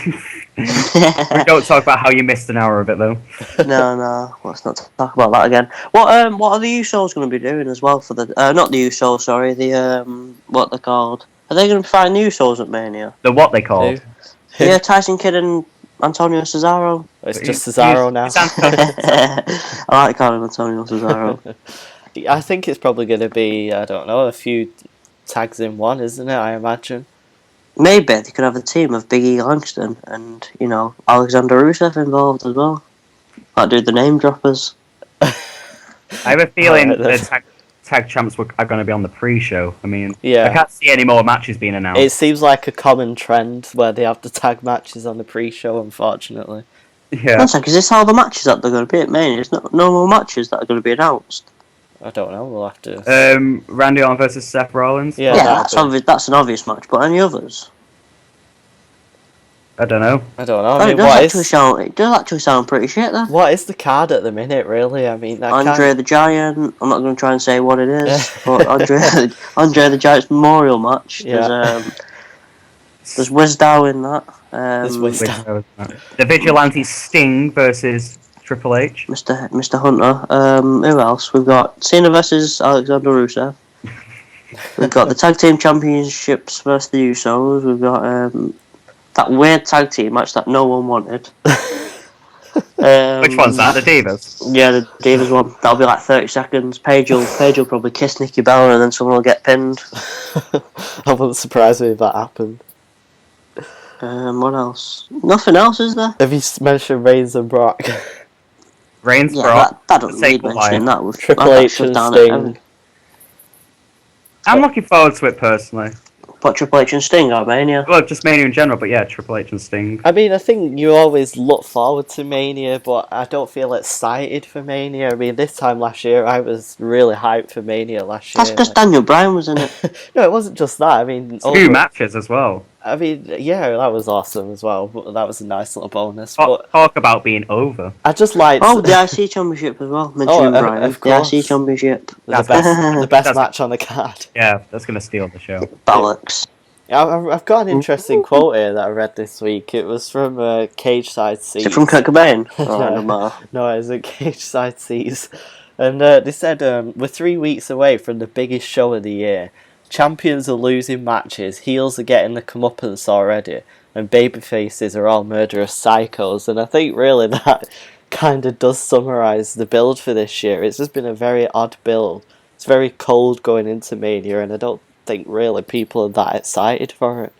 S1: don't talk about how you missed an hour of it though.
S4: No, let's not talk about that again. What are the Usos going to be doing as well for the not the Usos, sorry, the what they're called? Are they going to be fighting the Usos at Mania?
S1: The what they called?
S4: Yeah, Tyson Kidd and Antonio Cesaro.
S3: It's just Cesaro now.
S4: I like calling him Antonio Cesaro.
S3: I think it's probably going to be, I don't know, a few tags in one, isn't it? I imagine.
S4: Maybe they could have a team of Big E Langston and, Alexander Rusev involved as well. Like do the name droppers.
S1: I have a feeling the tag champs are going to be on the pre-show. I mean,
S3: Yeah.
S1: I can't see any more matches being announced.
S3: It seems like a common trend where they have the tag matches on the pre-show, unfortunately.
S1: Yeah.
S4: One second, is this all the matches that they're going to be at Mania? There's no more matches that are going to be announced.
S3: I don't know, we'll have to...
S1: Randy Orton versus Seth Rollins?
S3: Yeah,
S4: that's obvious. That's an obvious match, but any others?
S1: I don't know.
S3: I mean,
S4: it does actually sound pretty shit, then.
S3: What is the card at the minute, really? I mean,
S4: Andre the Giant. I'm not going to try and say what it is, but Andre the Giant's memorial match.
S3: Yeah.
S4: There's Wisdow in that.
S3: There's Wisdow.
S1: The Vigilante Sting versus Triple H.
S4: Mr. Hunter. Who else? We've got Cena versus Alexander Rusev. We've got the Tag Team Championships versus the Usos. We've got that weird tag team match that no one wanted.
S1: Which one's that? The Divas?
S4: Yeah, the Divas one. That'll be like 30 seconds. Paige will probably kiss Nikki Bella and then someone will get pinned.
S3: I wouldn't surprise me if that happened.
S4: What else? Nothing else, is there?
S3: Have you mentioned Reigns and Brock?
S1: Reigns,
S4: Yeah,
S1: Brock.
S4: that doesn't need mentioning. That was
S3: Triple H and Sting.
S1: I'm looking forward to it personally.
S4: But Triple H and Sting are Mania.
S1: Well, just Mania in general, but yeah, Triple H and Sting.
S3: I mean, I think you always look forward to Mania, but I don't feel excited for Mania. I mean, this time last year, I was really hyped for Mania last year.
S4: That's because Daniel Bryan was in it.
S3: No, it wasn't just that. I mean...
S1: Two matches as well.
S3: I mean, yeah, that was awesome as well, but that was a nice little bonus.
S1: Talk about being over.
S3: I just liked...
S4: Oh, the IC Championship as well. Mentioning Bryan.
S3: Of course.
S4: The IC Championship.
S3: The best match on the card.
S1: Yeah, that's going to steal the show.
S4: Bollocks.
S3: I've got an interesting quote here that I read this week. It was from Cage Side Seas.
S4: Is it from Kurt Cobain?
S3: No, it was at Cage Side Seas. And they said, we're 3 weeks away from the biggest show of the year. Champions are losing matches, heels are getting the comeuppance already, and babyfaces are all murderous psychos. And I think really that kind of does summarise the build for this year. It's just been a very odd build. It's very cold going into Mania, and I don't think really people are that excited for it.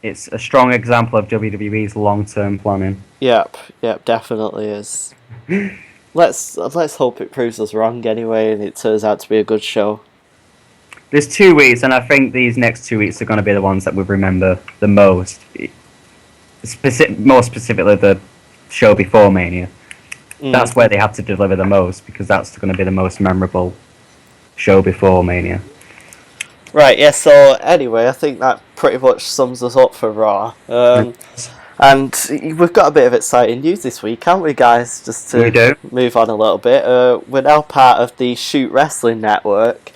S1: It's a strong example of WWE's long-term planning.
S3: Yep, definitely is. Let's hope it proves us wrong anyway, and it turns out to be a good show.
S1: There's 2 weeks, and I think these next 2 weeks are going to be the ones that we remember the most. More specifically, the show before Mania. That's where they have to deliver the most, because that's going to be the most memorable show before Mania.
S3: Right, yeah, so anyway, I think that pretty much sums us up for Raw. And we've got a bit of exciting news this week, haven't we, guys? Just to move on a little bit. We're now part of the Shoot Wrestling Network,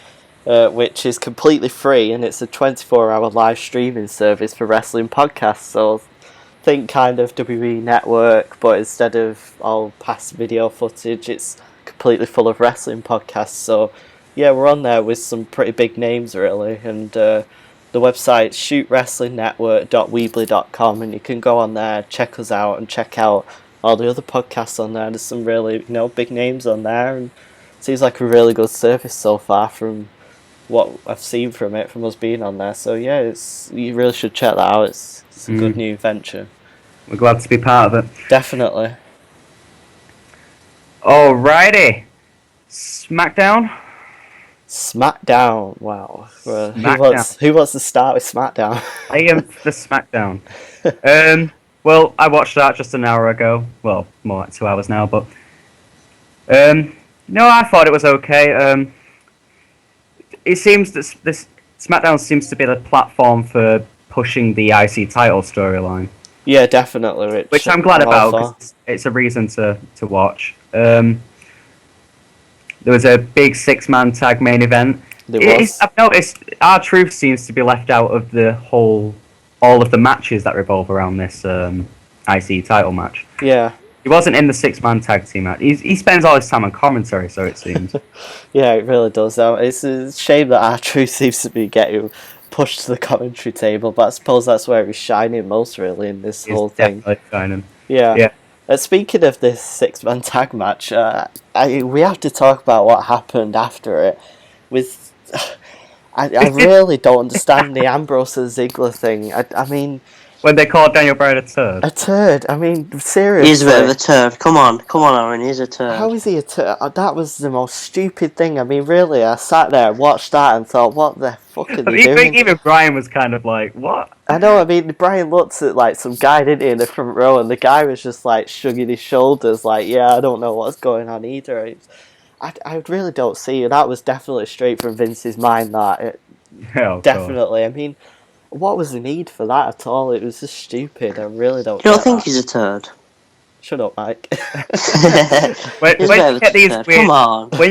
S3: which is completely free, and it's a 24-hour live streaming service for wrestling podcasts. So think kind of WWE Network, but instead of all past video footage, it's completely full of wrestling podcasts. So yeah, we're on there with some pretty big names, really, and the website's shootwrestlingnetwork.weebly.com, and you can go on there, check us out, and check out all the other podcasts on there. There's some really, big names on there, and it seems like a really good service so far from what I've seen from us being on there. So yeah, you really should check that out. It's a good new venture.
S1: We're glad to be part of it.
S3: Definitely.
S1: Alrighty. SmackDown.
S3: Wow.
S1: SmackDown.
S3: Who wants to start with SmackDown?
S1: I am the SmackDown. Well, I watched that just an hour ago. Well, more like 2 hours now, but I thought it was okay. it seems that this SmackDown seems to be the platform for pushing the IC title storyline,
S3: Yeah, definitely, Rich.
S1: which I'm glad
S3: all
S1: about
S3: for.
S1: because it's a reason to watch. There was a big 6-man tag main event. I've noticed R-Truth seems to be left out of all of the matches that revolve around this IC title match.
S3: Yeah.
S1: He wasn't in the 6-man tag team match. He spends all his time on commentary, so it seems.
S3: Yeah, it really does. It's a shame that R-Truth seems to be getting pushed to the commentary table, but I suppose that's where he's shining most, really, in this whole thing.
S1: Definitely shining.
S3: Yeah. Speaking of this 6-man tag match, we have to talk about what happened after it. I really don't understand the Ambrose and Ziggler thing. I mean,
S1: when they called Daniel Bryan a turd.
S3: A turd? I mean, seriously.
S4: He's a bit of a turd. Come on, Aaron, he's a turd.
S3: How is he a turd? That was the most stupid thing. I mean, really, I sat there, watched that, and thought, what the fuck are they doing?
S1: Even Bryan was kind of like, what?
S3: I know, I mean, Bryan looked at, like, some guy, didn't he, in the front row, and the guy was just, like, shrugging his shoulders, like, yeah, I don't know what's going on either. I really don't see it. That was definitely straight from Vince's mind, that. Definitely. I mean, what was the need for that at all? It was just stupid. I really don't.
S4: You don't think he's a turd?
S3: Shut up, Mike.
S1: when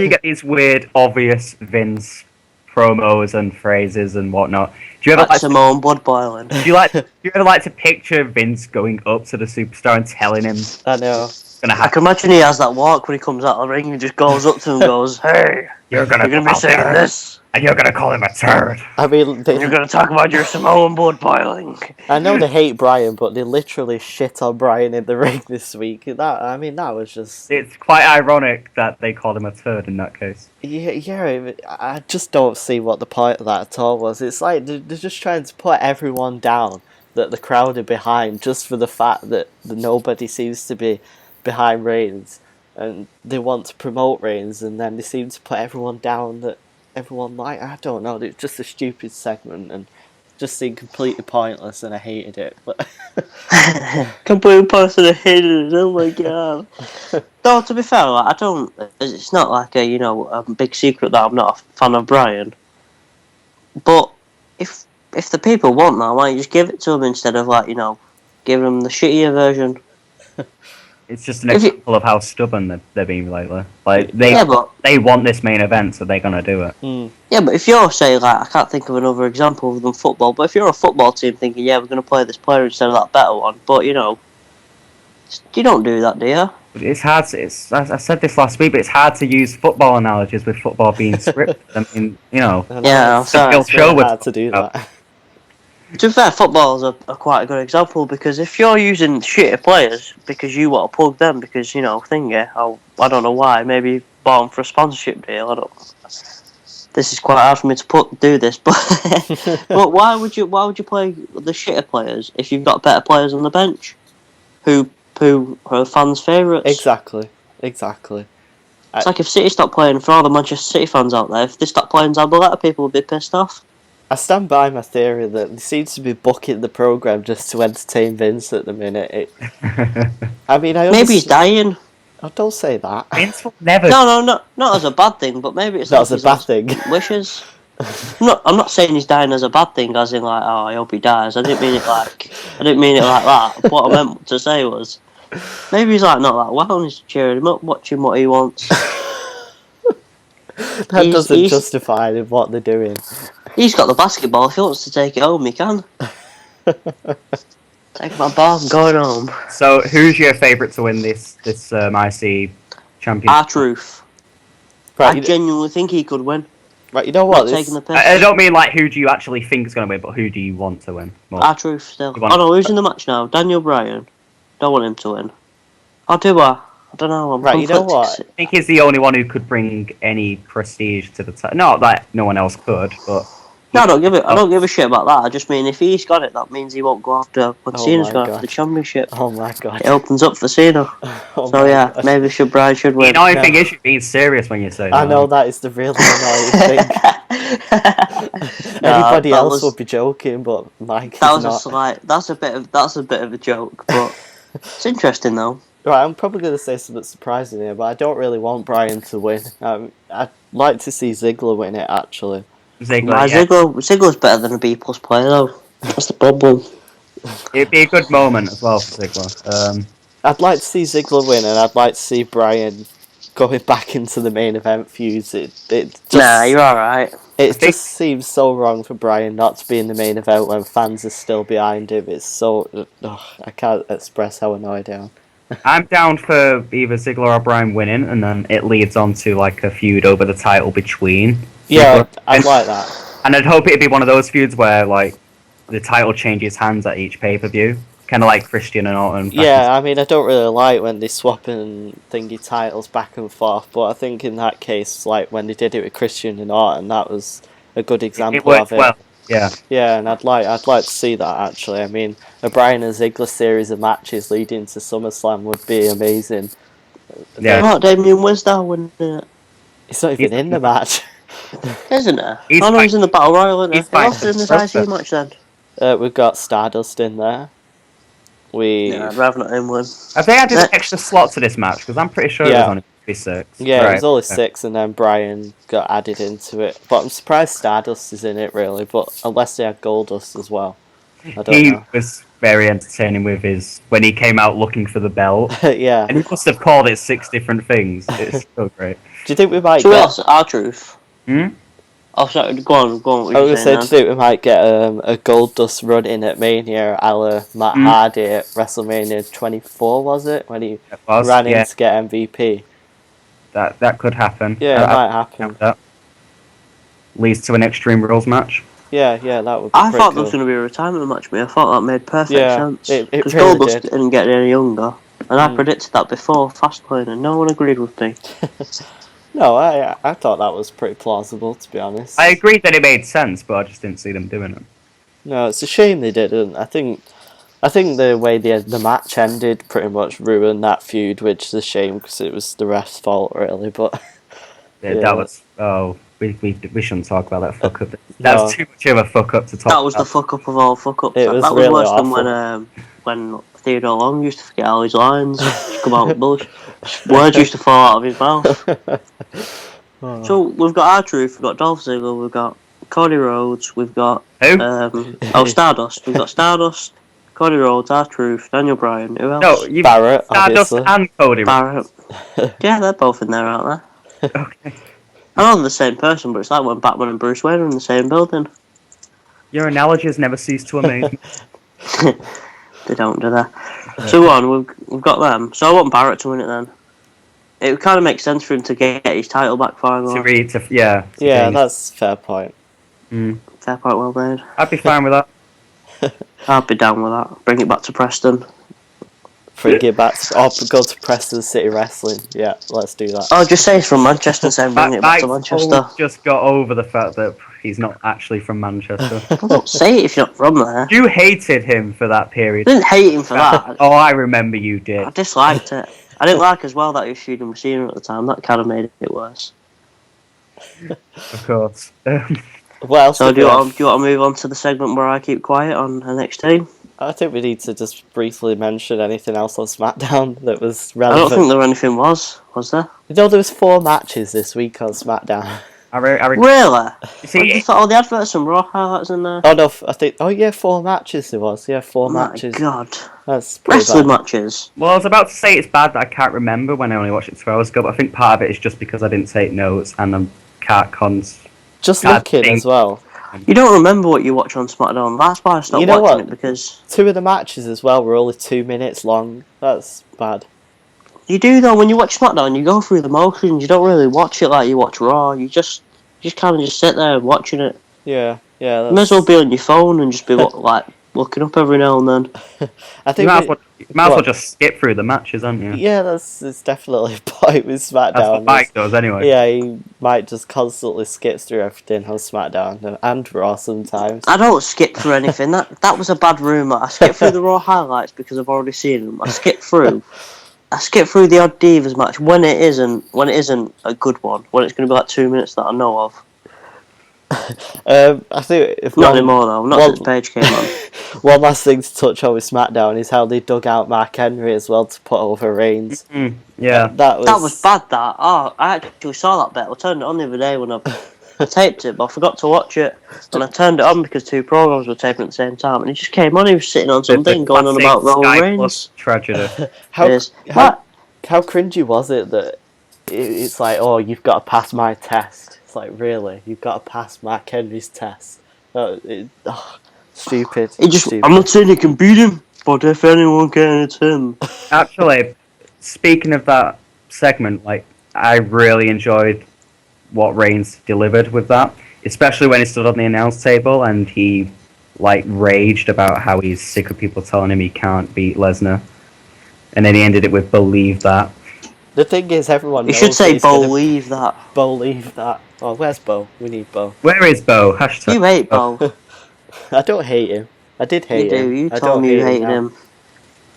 S1: you get these weird, obvious Vince promos and phrases and whatnot, do you ever like
S4: Simone blood boiling?
S1: Do you ever like to picture Vince going up to the superstar and telling him?
S3: I know.
S4: I can imagine he has that walk when he comes out of the ring and just goes up to him and goes, "Hey, you're gonna be saying this,
S1: and you're gonna call him a turd.
S3: I mean,
S4: you're gonna talk about your Samoan blood boiling."
S3: I know they hate Bryan, but they literally shit on Bryan in the ring this week. That was just.
S1: It's quite ironic that they called him a turd in that case.
S3: Yeah. I just don't see what the point of that at all was. It's like they're just trying to put everyone down that the crowd are behind, just for the fact that nobody seems to be behind Reigns, and they want to promote Reigns, and then they seem to put everyone down that everyone I don't know, it's just a stupid segment and just seemed completely pointless, and I hated it. But
S4: completely pointless, and I hated it. Oh my god. No, to be fair, I don't. It's not like a big secret that I'm not a fan of Bryan. But if the people want that, why don't you just give it to them instead of giving them the shittier version?
S1: It's just an example of how stubborn they're being lately. Like they want this main event, so they're gonna do it.
S4: Yeah, but if you're saying I can't think of another example other than football. But if you're a football team thinking, we're gonna play this player instead of that better one, but you don't do that, do you?
S1: It's hard. I said this last week, but it's hard to use football analogies with football being scripted. I mean,
S4: Yeah,
S3: it's really hard to do that.
S4: To be fair, football is a quite a good example, because if you're using shitty players because you want to plug them because, I don't know why, maybe you bought them for a sponsorship deal, I don't know. This is quite hard for me to do this, but but why would you play the shitter players if you've got better players on the bench who are fans' favourites?
S3: Exactly.
S4: It's like if City stopped playing, for all the Manchester City fans out there, if they stopped playing Zabaleta, people would be pissed off.
S3: I stand by my theory that they seem to be booking the programme just to entertain Vince at the minute.
S4: Maybe he's dying.
S3: Oh, don't say that.
S1: Vince will never.
S4: No, not as a bad thing, but maybe it's
S3: not as a bad thing.
S4: Wishes. I'm not saying he's dying as a bad thing, as in I hope he dies. I didn't mean it like that. What I meant to say was, maybe he's not that well, and he's cheering him up, watching what he wants.
S3: That doesn't justify what they're doing.
S4: He's got the basketball. If he wants to take it home, he can. Take my ball and going home.
S1: So, who's your favourite to win this IC championship?
S4: R-Truth. Right, I genuinely think he could win.
S3: Right, you know what?
S1: I don't mean like who do you actually think is going to win, but who do you want to win?
S4: R-Truth still. Oh no, who's in the match now? Daniel Bryan. Don't want him to win. Or do I? I don't know.
S3: Right, you know what?
S1: I think he's the only one who could bring any prestige to the title. Not that no one else could, but.
S4: No, I don't give a shit about that. I just mean if he's got it, that means he won't go after when Cena's gone after the championship.
S3: Oh my god!
S4: It opens up for Cena. Maybe Bryan should win.
S1: The only thing is you're being serious when you say that.
S3: I know that is the really annoying thing. Anybody else would be joking, but Mike is not.
S4: That's a bit of a joke, but it's interesting though.
S3: Right, I'm probably going to say something surprising here, but I don't really want Bryan to win. I'd like to see Ziggler win it, actually.
S1: Ziggler, yeah.
S4: Ziggler's better than a B+ player though. That's the problem.
S1: It'd be a good moment as well for Ziggler.
S3: I'd like to see Ziggler win, and I'd like to see Bryan going back into the main event feuds. It just,
S4: Nah, you're alright.
S3: It just seems so wrong for Bryan not to be in the main event when fans are still behind him. It's so... I can't express how annoyed I am.
S1: I'm down for either Ziggler or Bryan winning, and then it leads on to like a feud over the title between.
S3: Yeah,
S1: Ziggler.
S3: I'd like that.
S1: And I'd hope it'd be one of those feuds where like the title changes hands at each pay-per-view, kind of like Christian and Orton.
S3: Yeah, I mean, I don't really like when they swap and thingy titles back and forth, but I think in that case, like when they did it with Christian and Orton, that was a good example of it.
S1: Well. Yeah.
S3: Yeah, and I'd like to see that actually. I mean, a Bryan and Ziggler series of matches leading to SummerSlam would be amazing.
S1: Yeah.
S4: What, Damien Wisdom winning it?
S3: He's not even in the match.
S4: Isn't it?
S1: He's
S4: Oh no,
S1: fine.
S4: he's in the Battle Royal, isn't he?
S1: He's fine.
S4: Who else is in this IC match then?
S3: We've got Stardust in there.
S4: Yeah, I'd rather not him win.
S1: Have they added an extra slot to this match? Because I'm pretty sure it was only 6.
S3: Yeah,
S1: right.
S3: it was only 6, and then Bryan got added into it. But I'm surprised Stardust is in it, really. But unless they had Goldust as well, I don't
S1: He
S3: know.
S1: was very entertaining with his when he came out looking for the belt,
S3: Yeah.
S1: and he must have called it 6 different things. It's so great.
S3: Do you think we might
S4: So
S3: get?
S4: what's R-Truth?
S1: Hmm?
S4: Oh, sorry, go on. What
S3: I
S4: were
S3: was
S4: you
S3: going to say,
S4: saying
S3: do you think we might get a Goldust run in at Mania, a la Matt Hardy at WrestleMania 24, was it? When he
S1: It was,
S3: ran
S1: yeah.
S3: in to get MVP.
S1: That could happen.
S3: Yeah, it might happen.
S1: That leads to an Extreme Rules match.
S3: Yeah, that would be
S4: I
S3: pretty
S4: thought
S3: cool.
S4: there was going to be a retirement match, mate. I thought that made perfect
S3: Yeah,
S4: sense.
S3: it
S4: Because
S3: really
S4: Goldust
S3: did.
S4: didn't get any younger. And I predicted that before Fastlane, and no one agreed with me.
S3: No, I thought that was pretty plausible, to be honest.
S1: I agreed that it made sense, but I just didn't see them doing it.
S3: No, it's a shame they didn't. I think the way the match ended pretty much ruined that feud, which is a shame because it was the ref's fault, really. But
S1: Yeah,
S3: Yeah.
S1: that was. Oh, we shouldn't talk about that fuck up. That was too much of a fuck up to talk.
S4: That was the
S1: about.
S4: fuck up of all fuck ups.
S3: It
S4: That
S3: was
S4: was
S3: really
S4: worse
S3: awful.
S4: than when Theodore Long used to forget all his lines. Just come out with bullshit. Words used to fall out of his mouth. So we've got R-Truth, we've got Dolph Ziggler, we've got Cody Rhodes, we've got
S1: Who?
S4: Stardust. We've got Stardust, Cody Rhodes, R-Truth, Daniel Bryan. Who else?
S1: No, you
S3: Barrett,
S1: Stardust
S3: obviously.
S1: and Cody.
S4: Barrett. Yeah, they're both in there, aren't they?
S1: Okay.
S4: I know they're the same person, but it's like when Batman and Bruce Wayne are in the same building.
S1: Your analogies never cease to amaze me.
S4: They don't, do they? So go on, we've got them. So I want Barrett to win it then. It kind of makes sense for him to get his title back finally.
S3: Yeah,
S1: gain-
S3: that's a fair point.
S4: Fair point, well made.
S1: I'd be fine with that.
S4: I'd be down with that. Bring it back to Preston.
S3: Bring it back or go to Preston City Wrestling. Yeah, let's do that.
S4: Oh, just say it's from Manchester and say bring it back to Manchester.
S1: Just got over the fact that he's not actually from Manchester.
S4: Well, don't say it if you're not from there.
S1: You hated him for that period.
S4: I didn't hate him for that.
S1: Oh, I remember you
S4: I
S1: did.
S4: disliked it. I didn't like as well that he was shooting Messina at the time. That kind of made it worse.
S1: Of course.
S3: Well,
S4: So do you want to move on to the segment where I keep quiet on NXT?
S3: I think we need to just briefly mention anything else on SmackDown that was
S4: I
S3: relevant.
S4: don't think there anything was there?
S3: You know, there was 4 matches this week on SmackDown.
S4: Really?
S1: You see,
S4: I just thought all the adverts and Raw highlights in there.
S3: Oh no, I think. Oh yeah, 4 matches there was. Yeah, 4
S4: My
S3: matches.
S4: God.
S3: That's pretty
S4: Wrestling
S3: bad.
S4: matches.
S1: well, I was about to say it's bad that I can't remember when I only watched it 2 hours ago, but I think part of it is just because I didn't take notes and I'm can't
S3: Just
S1: God,
S3: looking
S1: think-
S3: as well.
S4: You don't remember what you watch on SmackDown. That's why I stopped
S3: You know
S4: watching
S3: what?
S4: it, because
S3: 2 of the matches as well were only 2 minutes long. That's bad.
S4: you do though. When you watch SmackDown, you go through the motions. You don't really watch it like you watch Raw. You just kind of just sit there watching it.
S3: Yeah.
S4: You may as well be on your phone and just be like looking up every now and then.
S3: I
S1: You
S3: think.
S1: might as well just skip through the matches, aren't you?
S3: Yeah, it's definitely a point with SmackDown.
S1: That's what Mike does anyway.
S3: Yeah, he might just constantly skip through everything on SmackDown and Raw sometimes.
S4: I don't skip through anything. That was a bad rumour. I skip through the Raw highlights because I've already seen them. I skip through the odd Divas match when it isn't a good one. When it's going to be like 2 minutes that I know of.
S3: I think if
S4: Not anymore though. Not since Paige came on.
S3: One last thing to touch on with SmackDown is how they dug out Mark Henry as well to put over Reigns.
S1: Yeah.
S3: That was
S4: That was bad. That I actually saw that bit. I turned it on the other day when I I taped it, but I forgot to watch it. And I turned it on because 2 programs were taping at the same time. And he just came on, he was sitting on something, going on about Roman
S1: Sky
S4: Reigns.
S1: Plus tragedy.
S3: How
S4: Yes.
S3: cringy was it that it's like, oh, you've got to pass my test. It's like, really? You've got to pass Mark Henry's test. Stupid. Stupid.
S4: I'm not saying he can beat him, but if anyone can, it's him.
S1: Actually, speaking of that segment, like, I really enjoyed what Reigns delivered with that, especially when he stood on the announce table and he, like, raged about how he's sick of people telling him he can't beat Lesnar. And then he ended it with "believe that."
S3: The thing is, everyone knows
S4: You should say
S3: that he's gonna
S4: believe that.
S3: believe that. Oh, where's Bo? We need Bo.
S1: Where is Bo? Hashtag
S4: You hate Bo.
S3: I don't hate him. I did hate
S4: You
S3: him.
S4: do. You
S3: I
S4: told
S3: don't
S4: me you
S3: hate
S4: hated
S3: now.
S4: him.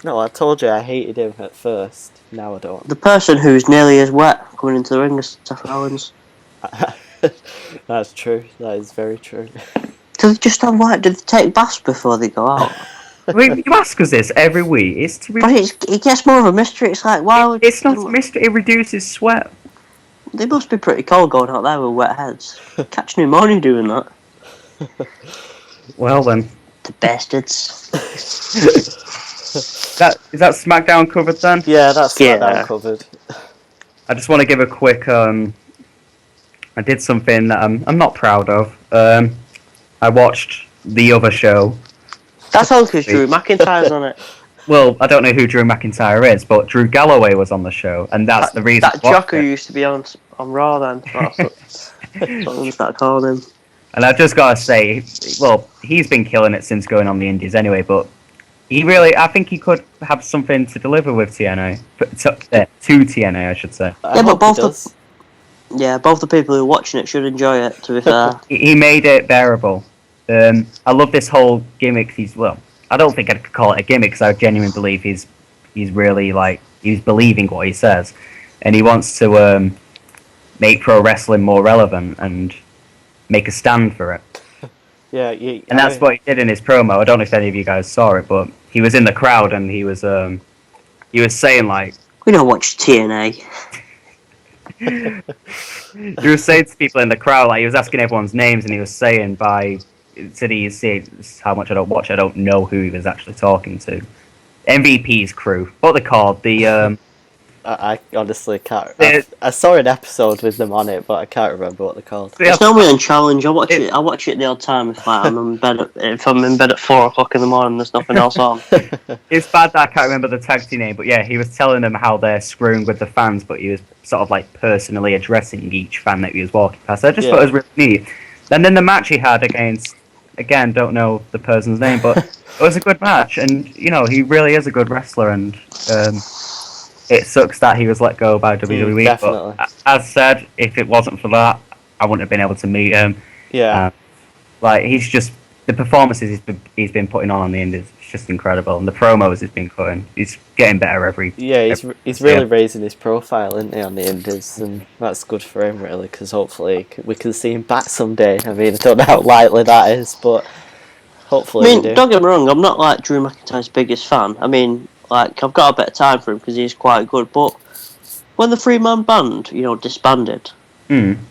S3: No, I told you I hated him at first. Now I don't.
S4: The person who's nearly as wet coming into the ring as Seth Rollins.
S3: That's true. That is very true.
S4: Do they just have white? Do they take baths before they go out?
S1: I mean, you ask us this every week. It's to
S4: But it gets more of a mystery. It's like, why would
S1: it's not a mystery. It reduces sweat.
S4: They must be pretty cold going out there with wet heads. Catch pneumonia doing that.
S1: Well then,
S4: The bastards.
S1: is that SmackDown covered then?
S3: Yeah, that's
S4: Yeah.
S3: SmackDown covered.
S1: I just want to give a quick. I did something that I'm not proud of. I watched the other show.
S4: That's all because Drew McIntyre's on it.
S1: Well, I don't know who Drew McIntyre is, but Drew Galloway was on the show, and that's the reason.
S4: That Jocker used to be on Raw then. That's what I'm going to start calling him.
S1: And I've just got to say, well, he's been killing it since going on the Indies anyway, but I think he could have something to deliver with TNA. To TNA, I should say.
S3: I
S4: Yeah, but
S3: hope he does.
S4: both the people who are watching it should enjoy it, to be fair.
S1: He made it bearable. I love this whole gimmick. I don't think I'd call it a gimmick because I genuinely believe he's really he's believing what he says, and he wants to make pro wrestling more relevant and make a stand for it.
S3: Yeah,
S1: And that's what he did in his promo. I don't know if any of you guys saw it, but he was in the crowd and he was saying like,
S4: We don't watch TNA.
S1: he was saying to people in the crowd, like he was asking everyone's names, and he was saying did he say how much I don't watch? I don't know who he was actually talking to. MVP's crew. What they called the.
S3: I honestly can't. I saw an episode with them on it, but I can't remember what they're called.
S4: It's normally on Challenge. I watch it the odd time if I'm in bed at 4 o'clock in the morning. There's nothing else on.
S1: It's bad that I can't remember the tag team name, but yeah, he was telling them how they're screwing with the fans, but he was sort of like personally addressing each fan that he was walking past. I just thought it was really neat. And then the match he had against, again, don't know the person's name, but it was a good match, and he really is a good wrestler, and it sucks that he was let go by WWE.
S3: Definitely.
S1: But as said, if it wasn't for that, I wouldn't have been able to meet him.
S3: Yeah.
S1: He's just the performances he's been putting on the Indies. It's just incredible, and the promos he's been cutting. He's getting better every.
S3: Yeah, he's really raising his profile, isn't he, on the Indies, and that's good for him, really, because hopefully we can see him back someday. I mean, I don't know how likely that is, but hopefully we do.
S4: Don't get me wrong, I'm not like Drew McIntyre's biggest fan. I mean, like, I've got a bit of time for him because he's quite good, but when the 3-man band, disbanded,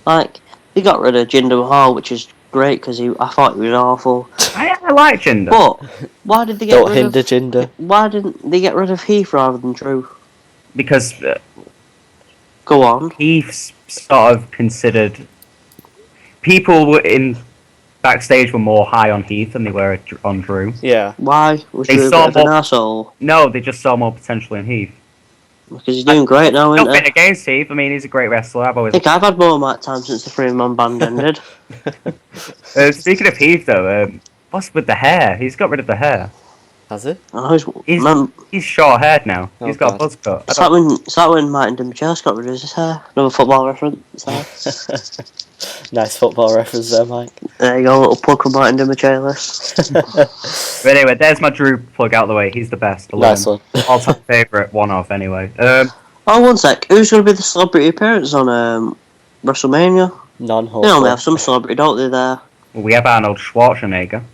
S4: like, they got rid of Jinder Mahal, which is great because I thought he was awful.
S1: I like Jinder.
S4: But why did they get
S3: Don't
S4: rid
S3: hinder
S4: of
S3: Jinder.
S4: Why didn't they get rid of Heath rather than Drew?
S1: Because
S4: Go on.
S1: Heath's sort of considered people in backstage were more high on Heath than they were on Drew.
S3: Yeah.
S4: Why? Was
S1: They
S4: Drew a
S1: saw
S4: bit of an
S1: more-
S4: asshole?
S1: No, they just saw more potential in Heath.
S4: Because he's doing great now, isn't
S1: Nothing
S4: he?
S1: against Heath. I mean, he's a great wrestler.
S4: I think I've had more mic time since the 3-man band ended.
S1: Speaking of Heath, though, what's with the hair? He's got rid of the hair.
S3: Has he?
S4: I know
S1: He's short haired now.
S3: Oh,
S1: He's got a
S3: God.
S1: buzz cut.
S4: it's like when Martin Demichelis got rid of his hair. Another football reference.
S3: Nice football reference there, Mike.
S4: There you go, a little plug for Martin Demichelis.
S1: But anyway, there's my Drew plug out the way. He's the best.
S3: Nice one.
S1: All-time favourite, one of anyway.
S4: Oh, one sec. Who's going to be the celebrity appearance on WrestleMania?
S3: Non
S4: They only have some celebrity, don't they, there?
S1: We have Arnold Schwarzenegger.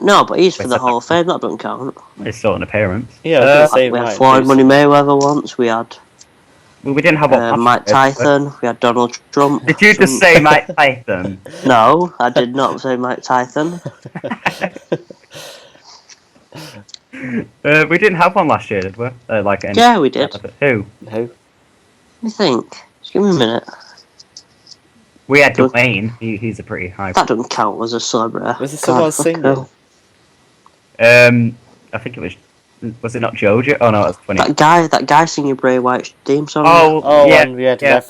S4: No, but he's for the Hall of Fame, that doesn't count.
S1: It's still an appearance.
S3: Yeah, I was gonna say
S4: We had
S3: Mike,
S4: Floyd
S3: please.
S4: Money Mayweather once, we had
S1: Well, we didn't have one last
S4: Mike
S1: year,
S4: Tyson. We had Donald Trump.
S1: Did you just say Mike Tyson?
S4: No, I did not say Mike Tyson.
S1: We didn't have one last year, did we? Like any
S4: Yeah, we did.
S1: Who?
S3: Who?
S4: Let me think. Just give me a minute.
S1: We had
S4: Good.
S1: Dwayne. He's a pretty high.
S4: That doesn't count as a celebrity.
S3: Was it
S4: God,
S3: someone
S4: fuck
S3: singing?
S4: hell.
S1: I think it was. Was it not Jojo? Oh no, it was 20.
S4: That guy singing Bray Wyatt's theme song.
S3: Oh,
S1: yeah,
S3: and we had
S1: yeah.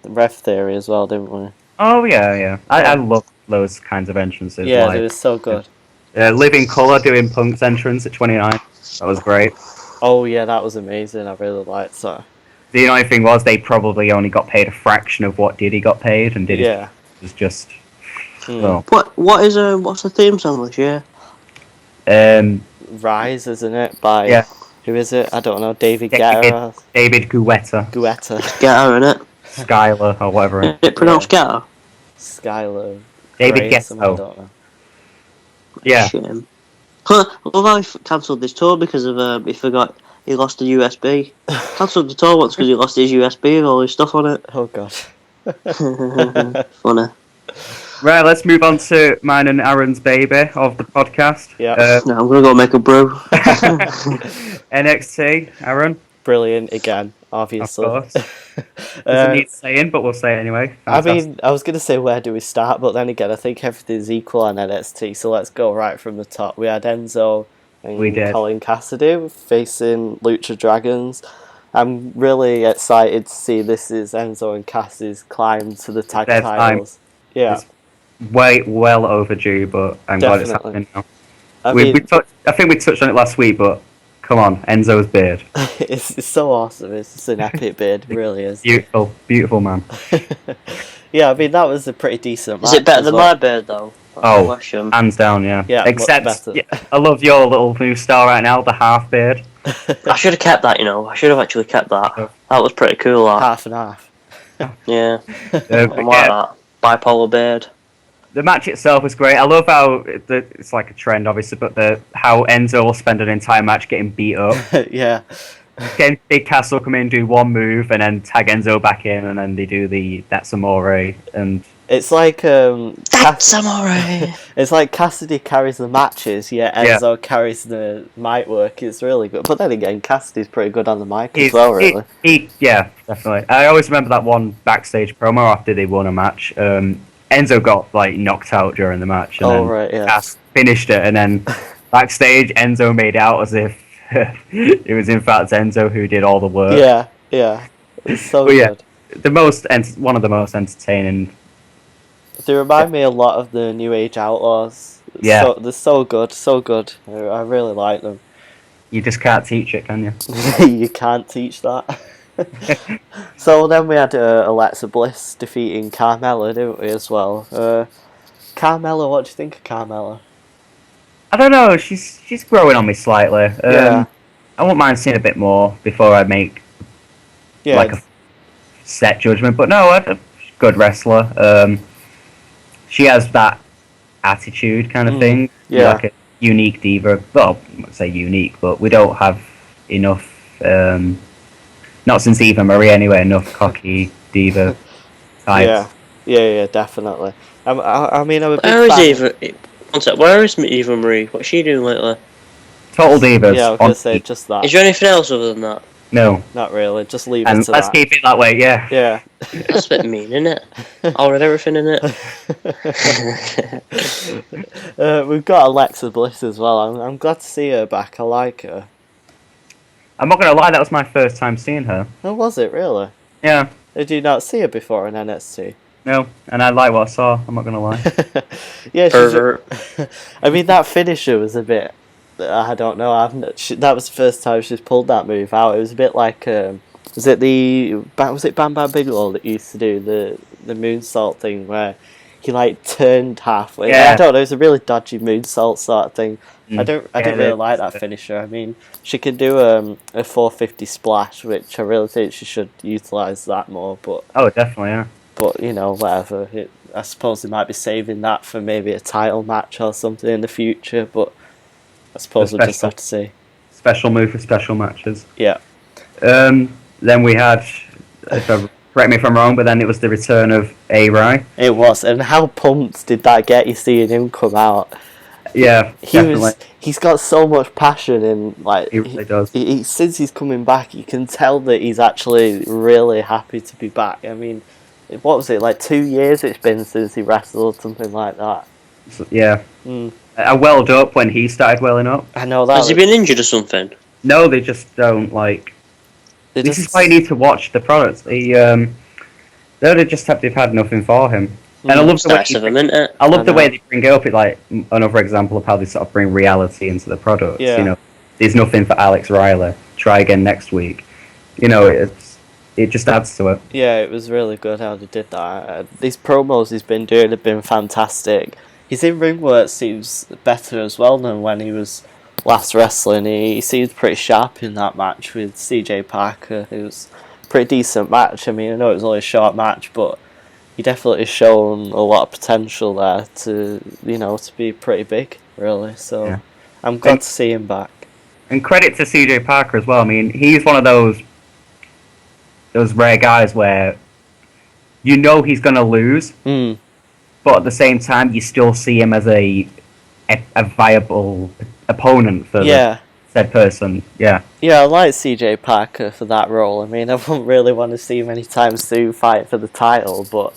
S3: Ref Theory as well, didn't we?
S1: Oh yeah. I love those kinds of entrances.
S3: Yeah,
S1: like,
S3: it was so good.
S1: Living Colour doing Punk's entrance at 29. That was great.
S3: Oh yeah, that was amazing. I really liked that.
S1: The only thing was they probably only got paid a fraction of what Diddy got paid, and Diddy
S3: Yeah.
S1: was just.
S3: Mm.
S1: Well,
S4: What's the theme song this year?
S3: Rise, isn't it? By
S1: Yeah.
S3: who is it? I don't know. David
S1: David-
S3: Guetta.
S1: David Guetta,
S3: Guetta.
S4: Get her, innit?
S1: Skylar, or whatever.
S4: Is it pronounced Get her?
S3: Skylar.
S1: David
S3: Gray or something, I
S1: Guetta.
S3: don't know.
S1: Yeah.
S4: Shame. Huh, I love how he cancelled this tour because of he forgot he lost a USB. Cancelled the tour once because he lost his USB with all his stuff on it.
S3: Oh god.
S4: Funny.
S1: Right, let's move on to mine and Aaron's baby of the podcast.
S3: Yeah.
S4: No, I'm gonna go make a brew.
S1: NXT, Aaron.
S3: Brilliant again, obviously.
S1: Of course. Doesn't need saying, but we'll say it anyway.
S3: I
S1: Fantastic.
S3: mean, I was going to say where do we start, but then again, I think everything's equal on NXT, so let's go right from the top. We had Enzo and
S1: We did.
S3: Colin Cassidy facing Lucha Dragons. I'm really excited to see this is Enzo and Cassidy's climb to the tag
S1: Their time.
S3: titles. Yeah,
S1: It's well overdue, but I'm glad it's
S3: Definitely.
S1: happening now.
S3: I
S1: We
S3: mean,
S1: I think we touched on it last week, but come on, Enzo's beard.
S3: it's so awesome. It's just an epic beard, it really is.
S1: Beautiful, beautiful man.
S3: Yeah, I mean, that was a pretty decent match.
S4: Is it better
S3: as
S4: than
S3: well.
S4: my beard though? That's
S1: Oh.
S4: the question.
S1: Hands down, yeah.
S3: Yeah, much
S1: Except,
S3: better.
S1: yeah, I love your little new style right now, the half beard.
S4: I should have kept that. You know, I should have actually kept that.
S1: Oh.
S4: That was pretty cool. That.
S3: Half and half.
S4: Yeah,
S1: But
S4: I like
S1: yeah,
S4: that bipolar beard.
S1: the match itself was great. I love how it's like a trend, obviously, but how Enzo will spend an entire match getting beat up.
S3: Yeah.
S1: Again, Big Cass will come in, do one move, and then tag Enzo back in, and then they do the That's Amore, and
S3: It's like
S4: That's amore.
S3: it's like Cassidy carries the matches, yeah, Enzo carries the mic work. It's really good. But then again, Cassidy's pretty good on the mic as well, really.
S1: Yeah, definitely. I always remember that one backstage promo after they won a match. Enzo got like knocked out during the match, and
S3: Oh,
S1: then
S3: right, yeah.
S1: Cass finished it, and then backstage Enzo made out as if it was in fact Enzo who did all the work.
S3: Yeah. It's so
S1: But yeah,
S3: good.
S1: one of the most entertaining.
S3: They remind me a lot of the New Age Outlaws.
S1: Yeah.
S3: They're so good. I really like them.
S1: You just can't teach it, can you?
S3: You can't teach that. So then we had Alexa Bliss defeating Carmella, didn't we, as well? Carmella, what do you think of Carmella?
S1: I don't know. She's growing on me slightly.
S3: Yeah.
S1: I wouldn't mind seeing a bit more before I make
S3: Yeah,
S1: like a set judgment. But no, a good wrestler. She has that attitude kind of thing.
S3: yeah.
S1: Like a unique diva. Well, I wouldn't say unique, but we don't have enough. Not since Eva Marie anyway. Enough cocky diva types.
S3: Yeah, definitely. I mean, I'm a big
S4: Where is
S3: fan.
S4: Eva? One sec. Where is Eva Marie? What's she doing lately?
S1: Total divas.
S3: Yeah, I was
S1: on
S3: gonna say
S1: feet.
S3: just that.
S4: Is there anything else other than that?
S1: No.
S3: Not really. Just leave
S1: And
S3: it to
S1: let's
S3: that.
S1: keep it that way. Yeah.
S3: Yeah.
S4: That's a bit mean, isn't it? I'll read everything in it.
S3: We've got Alexa Bliss as well. I'm glad to see her back. I like her.
S1: I'm not gonna lie. That was my first time seeing her.
S3: Oh, was it really?
S1: Yeah.
S3: Did you not see her before in NXT?
S1: No. And I like what I saw. I'm not gonna lie.
S3: Yeah, she's
S4: Pervert.
S3: I mean, that finisher was a bit. I don't know. That was the first time she's pulled that move out. It was a bit like. Was it Bam Bam Bigelow that used to do the moonsault thing where he like turned halfway?
S1: Yeah.
S3: I don't know. It was a really dodgy moonsault sort of thing. I
S1: Yeah,
S3: didn't really like that finisher. I mean, she could do a 450 splash, which I really think she should utilize that more. But
S1: Oh, definitely. Yeah.
S3: you know, whatever. I suppose they might be saving that for maybe a title match or something in the future. But I suppose we'll just have to see.
S1: Special move for special matches.
S3: Yeah.
S1: Then we had Correct me if I'm wrong, but then it was the return of A-Rai.
S3: It was, and how pumped did that get you seeing him come out?
S1: Yeah, definitely.
S3: He's got so much passion, and like
S1: He really does.
S3: since he's coming back, you can tell that he's actually really happy to be back. I mean, what was it, like 2 years it's been since he wrestled, something like that.
S1: So, yeah.
S3: Mm.
S1: I welled up when he started welling up.
S3: I know that.
S4: Has he been injured or something?
S1: No, they just don't like. This is why you need to watch the products. They've had nothing for him, and I love the way
S4: Nice of him, isn't it?
S1: I love the way they bring it up. It's like another example of how they sort of bring reality into the products.
S3: Yeah.
S1: You know, there's nothing for Alex Riley. Try again next week. You know, it just adds to it.
S3: Yeah, it was really good how they did that. These promos he's been doing have been fantastic. His in-ring work seems better as well than when he was last wrestling. He seemed pretty sharp in that match with CJ Parker. It was a pretty decent match. I mean, I know it was only a short match, but he definitely shown a lot of potential there to be pretty big, really. So yeah. I'm glad to see him back.
S1: And credit to CJ Parker as well. I mean, he's one of those rare guys where you know he's going to lose, but at the same time you still see him as a viable opponent for said person. Yeah,
S3: I like CJ Parker for that role. I mean, I wouldn't really want to see him anytime soon fight for the title, but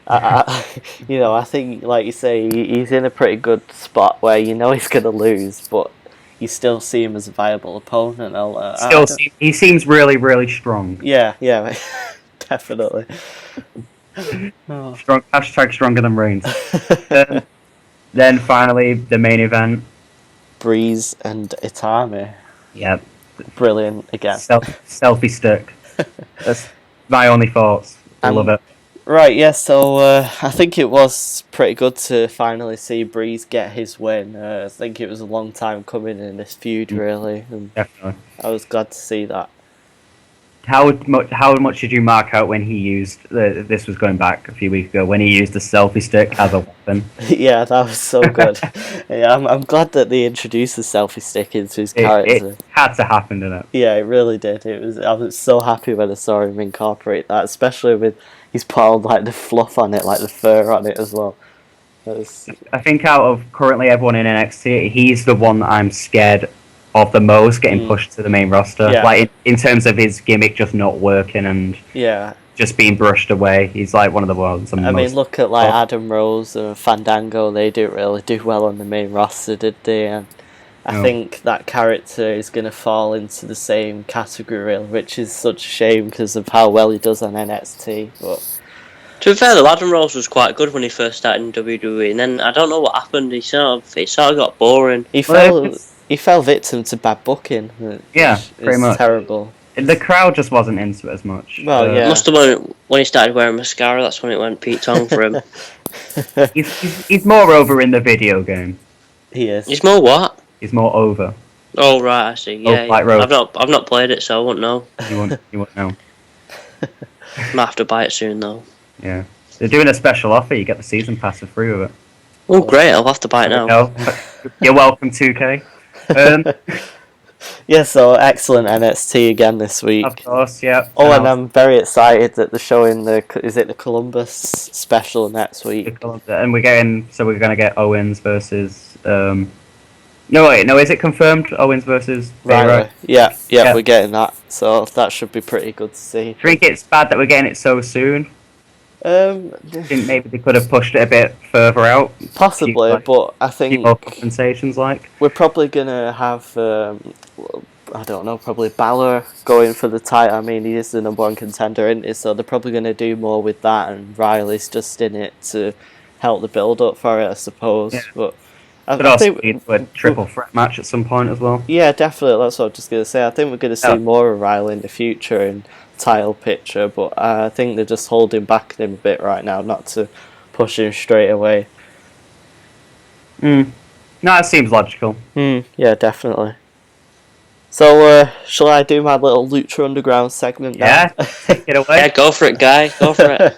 S3: I think, like you say, he's in a pretty good spot where you know he's going to lose, but you still see him as a viable opponent.
S1: He seems really, really strong.
S3: Yeah, definitely.
S1: Strong, hashtag stronger than Reigns. Then finally, the main event.
S3: Breeze and Itami.
S1: Yeah.
S3: Brilliant again.
S1: Selfie stick. That's my only thoughts. I love it.
S3: Right, yeah, so I think it was pretty good to finally see Breeze get his win. I think it was a long time coming in this feud, really. And
S1: definitely.
S3: I was glad to see that.
S1: How much did you mark out when he used this was going back a few weeks ago when he used the selfie stick as a weapon?
S3: Yeah, that was so good. Yeah, I'm glad that they introduced the selfie stick into his character.
S1: It had to happen, didn't it?
S3: Yeah, it really did. I was so happy when I saw him incorporate that, especially with he's put all like the fluff on it, like the fur on it as well.
S1: I think out of currently everyone in NXT, he's the one that I'm scared of the most getting pushed to the main roster.
S3: Yeah.
S1: Like in terms of his gimmick just not working and just being brushed away. He's like one of the ones.
S3: I mean, look at like Adam Rose and Fandango. They didn't really do well on the main roster, did they? And I think that character is going to fall into the same category, which is such a shame because of how well he does on NXT. But
S4: to be fair, though, Adam Rose was quite good when he first started in WWE, and then I don't know what happened. It sort of got boring.
S3: He fell victim to bad booking.
S1: Yeah, pretty much.
S3: Terrible.
S1: The crowd just wasn't into it as much.
S3: Well, yeah.
S4: Must have been when he started wearing mascara. That's when it went Pete Tong for him.
S1: He's more over in the video game.
S3: He is.
S4: He's more what?
S1: He's more over.
S4: Oh right, I see. Yeah,
S1: like Rose.
S4: I've not played it, so I won't know.
S1: You won't know.
S4: Might have to buy it soon though.
S1: Yeah, they're doing a special offer. You get the season pass for free with it.
S4: Oh great! I'll have to buy it now.
S1: You're welcome, 2K.
S3: Yeah, so excellent NXT again this week.
S1: Of course, yeah.
S3: Oh, and I'm very excited that they're showing the Columbus special next week.
S1: And we're going to get Owens versus. No, is it confirmed? Owens versus
S3: Riley. Yeah, we're getting that. So that should be pretty good to see.
S1: Do you think it's bad that we're getting it so soon? I think maybe they could have pushed it a bit further out.
S3: Possibly, but I think
S1: more compensations
S3: we're probably gonna have I don't know, probably Balor going for the title. I mean, he is the number one contender, isn't he? So they're probably gonna do more with that, and Riley's just in it to help the build up for it, I suppose. Yeah. But I think
S1: a triple threat match at some point as well.
S3: Yeah, definitely. That's what I was just gonna say. I think we're gonna see more of Riley in the future in title picture, but I think they're just holding back him a bit right now, not to push him straight away.
S1: No, it seems logical.
S3: Yeah, definitely. So, shall I do my little Lucha Underground segment now?
S1: Yeah, take it away.
S4: Yeah, go for it, guy. Go for it.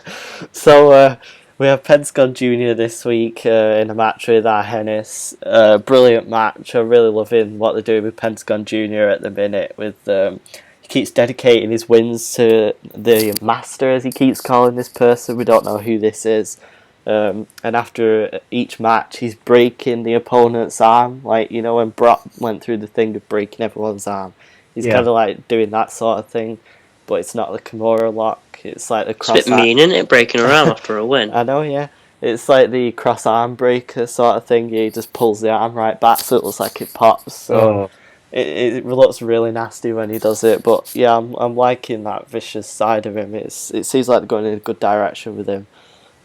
S3: So, we have Pentagon Jr. this week in a match with Hennis. Brilliant match. I'm really loving what they're doing with Pentagon Jr. at the minute with he keeps dedicating his wins to the master, as he keeps calling this person. We don't know who this is. And after each match, he's breaking the opponent's arm. Like, you know, when Brock went through the thing of breaking everyone's arm, he's kind of like doing that sort of thing. But it's not the Kimura lock. It's like the cross.
S4: It's a bit mean, isn't it? Breaking her arm after a win.
S3: I know, yeah. It's like the cross arm breaker sort of thing. He just pulls the arm right back, so it looks like it pops. So it looks really nasty when he does it. But yeah, I'm liking that vicious side of him. It seems like they're going in a good direction with him.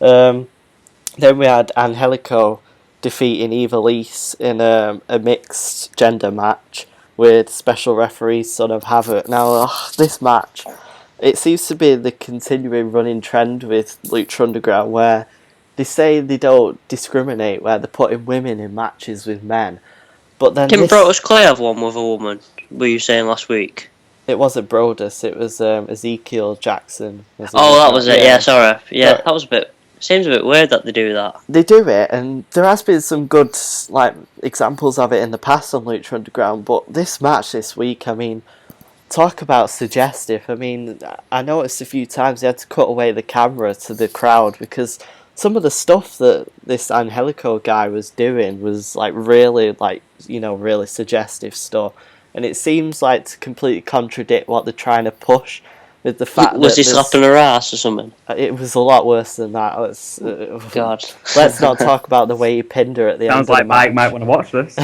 S3: Then we had Angelico defeating Evilise in a mixed gender match with special referee Son of Havoc. Now, this match, it seems to be the continuing running trend with Lucha Underground, where they say they don't discriminate, where they're putting women in matches with men. But then
S4: Didn't Brodus Clay have one with a woman, were you saying last week?
S3: It wasn't Brodus, it was Ezekiel Jackson.
S4: Oh, that was it, yeah, sorry. Yeah, that was a bit... Seems a bit weird that they do that.
S3: They do it, and there has been some good examples of it in the past on Lucha Underground, but this match this week, I mean, talk about suggestive. I mean, I noticed a few times they had to cut away the camera to the crowd because some of the stuff that this Angelico guy was doing was really really suggestive stuff, and it seems like to completely contradict what they're trying to push. With the fact
S4: was he slapping her ass or something?
S3: It was a lot worse than that.
S4: God.
S3: Let's not talk about the way he pinned her at the end.
S1: Sounds like Mike might want to watch this.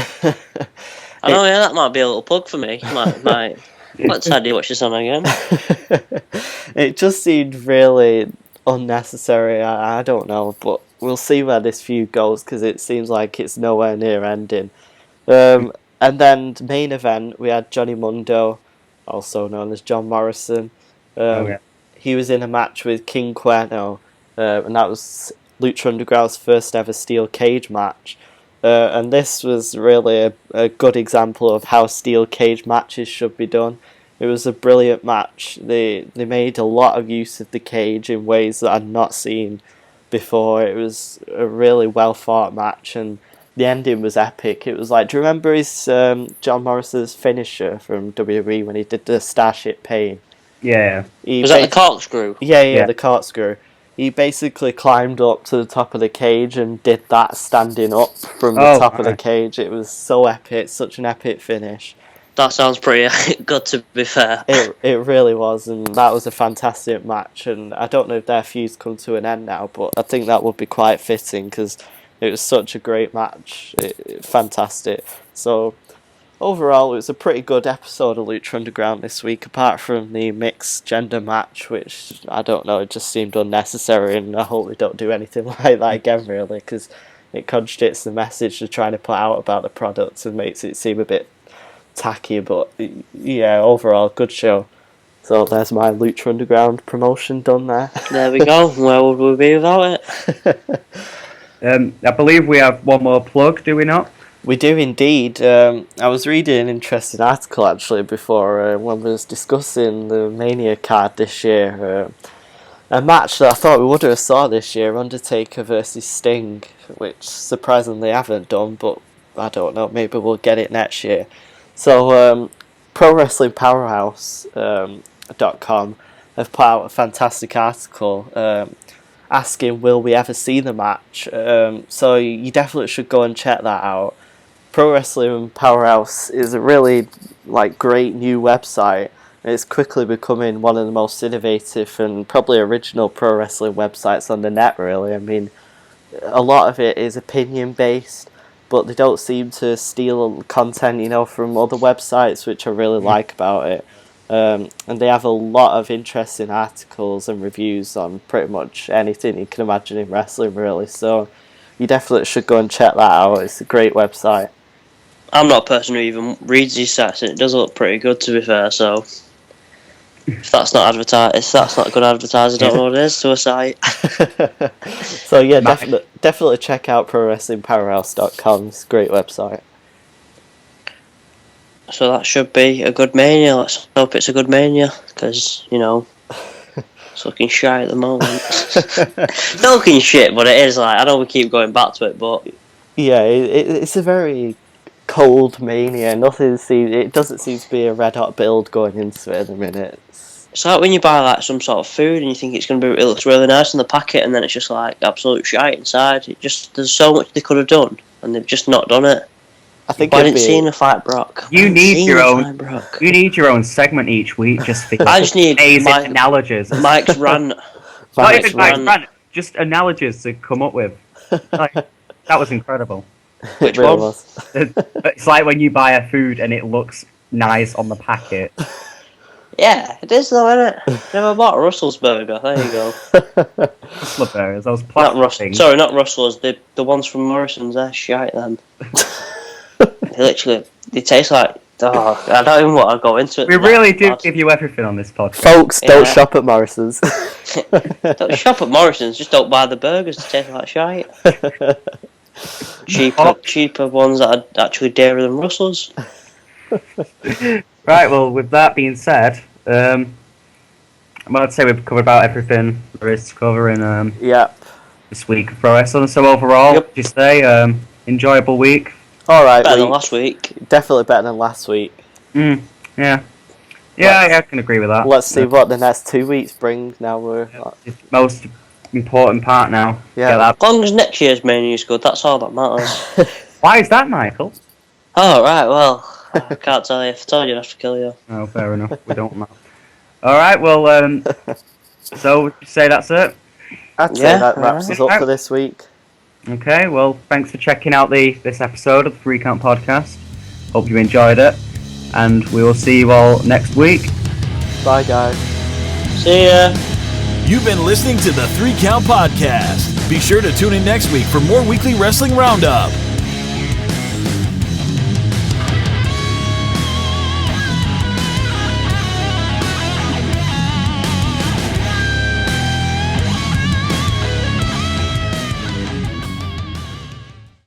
S4: I know, yeah, that might be a little plug for me. Let's have you watch this on again.
S3: It just seemed really unnecessary. I don't know, but we'll see where this feud goes because it seems like it's nowhere near ending. And then the main event, we had Johnny Mundo, also known as John Morrison. He was in a match with King Cuerno, and that was Lucha Underground's first ever steel cage match. And this was really a good example of how steel cage matches should be done. It was a brilliant match. They made a lot of use of the cage in ways that I'd not seen before. It was a really well fought match, and the ending was epic. It was like, do you remember his John Morrison's finisher from WWE when he did the Starship Pain?
S1: Yeah.
S4: Was that the corkscrew?
S3: Yeah, the corkscrew. He basically climbed up to the top of the cage and did that standing up from the top of the cage. It was so epic, such an epic finish.
S4: That sounds pretty good, to be fair.
S3: It really was, and that was a fantastic match. And I don't know if their feud's come to an end now, but I think that would be quite fitting because it was such a great match. Fantastic. So overall, it was a pretty good episode of Lucha Underground this week, apart from the mixed gender match, which, I don't know, it just seemed unnecessary, and I hope they don't do anything like that again, really, because it contradicts the message they're trying to put out about the product and makes it seem a bit tacky, but yeah, overall, good show. So there's my Lucha Underground promotion done there.
S4: There we go. Where would we be without it?
S1: I believe we have one more plug, do we not?
S3: We do indeed. I was reading an interesting article actually before when we was discussing the Mania card this year. A match that I thought we would have saw this year, Undertaker versus Sting, which surprisingly I haven't done, but I don't know, maybe we'll get it next year. So Pro Wrestling Powerhouse.com have put out a fantastic article asking will we ever see the match. So you definitely should go and check that out. Pro Wrestling Powerhouse is a really great new website. It's quickly becoming one of the most innovative and probably original pro wrestling websites on the net, really. I mean, a lot of it is opinion based, but they don't seem to steal content, from other websites, which I really like about it. And they have a lot of interesting articles and reviews on pretty much anything you can imagine in wrestling, really. So you definitely should go and check that out. It's a great website.
S4: I'm not a person who even reads these sites, and it does look pretty good, to be fair. So if that's not good advertising, I don't know what it is to a site.
S3: So yeah, definitely check out ProWrestlingPowerhouse.com. It's a great website.
S4: So that should be a good Mania. Let's hope it's a good Mania, because, it's looking shy at the moment. It's not looking shit, but it is I know we keep going back to it, but...
S3: Yeah, it's a very cold mania. It doesn't seem to be a red hot build going into it at the minute.
S4: It's like when you buy like some sort of food and you think it looks really nice in the packet, and then it's just like absolute shite inside. There's so much they could have done, and they've just not done it.
S3: I think
S4: I didn't see in a fight, Brock.
S1: You need your own segment each week, just for
S4: I just need
S1: amazing analogies.
S4: Mike's rant.
S1: Not even Mike's rant, just analogies to come up with. Like, that was incredible.
S4: Which
S3: really
S4: one?
S3: Was.
S1: It's like when you buy a food and it looks nice on the packet.
S4: Yeah, it is though, isn't it? Never bought a Russell's burger. There you go.
S1: Russell burgers, those
S4: Not
S1: plastic things.
S4: Sorry, not Russell's. The ones from Morrison's. They're shite then. They taste like. Oh, I don't even want to go into it.
S1: We really do give you everything on this podcast.
S3: Folks, don't shop at Morrison's.
S4: Don't shop at Morrison's. Just don't buy the burgers. They taste like shite. Cheaper ones that are actually dearer than Russell's.
S1: Right, well, with that being said, I'd say we've covered about everything there is to cover in this week of pro wrestling. So overall,
S4: Yep.
S1: just say enjoyable week.
S3: All right,
S4: Better than last week.
S3: Definitely better than last week.
S1: Yeah, I can agree with that.
S3: Let's see what the next 2 weeks bring. Now we're
S1: It's the most important part now.
S3: Yeah.
S1: Get that.
S4: As long as next year's menu is good, that's all that matters.
S1: Why is that, Michael?
S4: Oh, right, well, I can't tell you. If I told you, I'd have to kill you.
S1: Oh, fair enough. We don't know. All right, well, so would you say that's it?
S3: I'd say
S4: Yeah,
S3: that wraps us up for this week.
S1: Okay, well, thanks for checking out this episode of the Free Count Podcast. Hope you enjoyed it, and we will see you all next week.
S3: Bye, guys.
S4: See ya.
S2: You've been listening to the 3 Count Podcast. Be sure to tune in next week for more weekly wrestling roundup.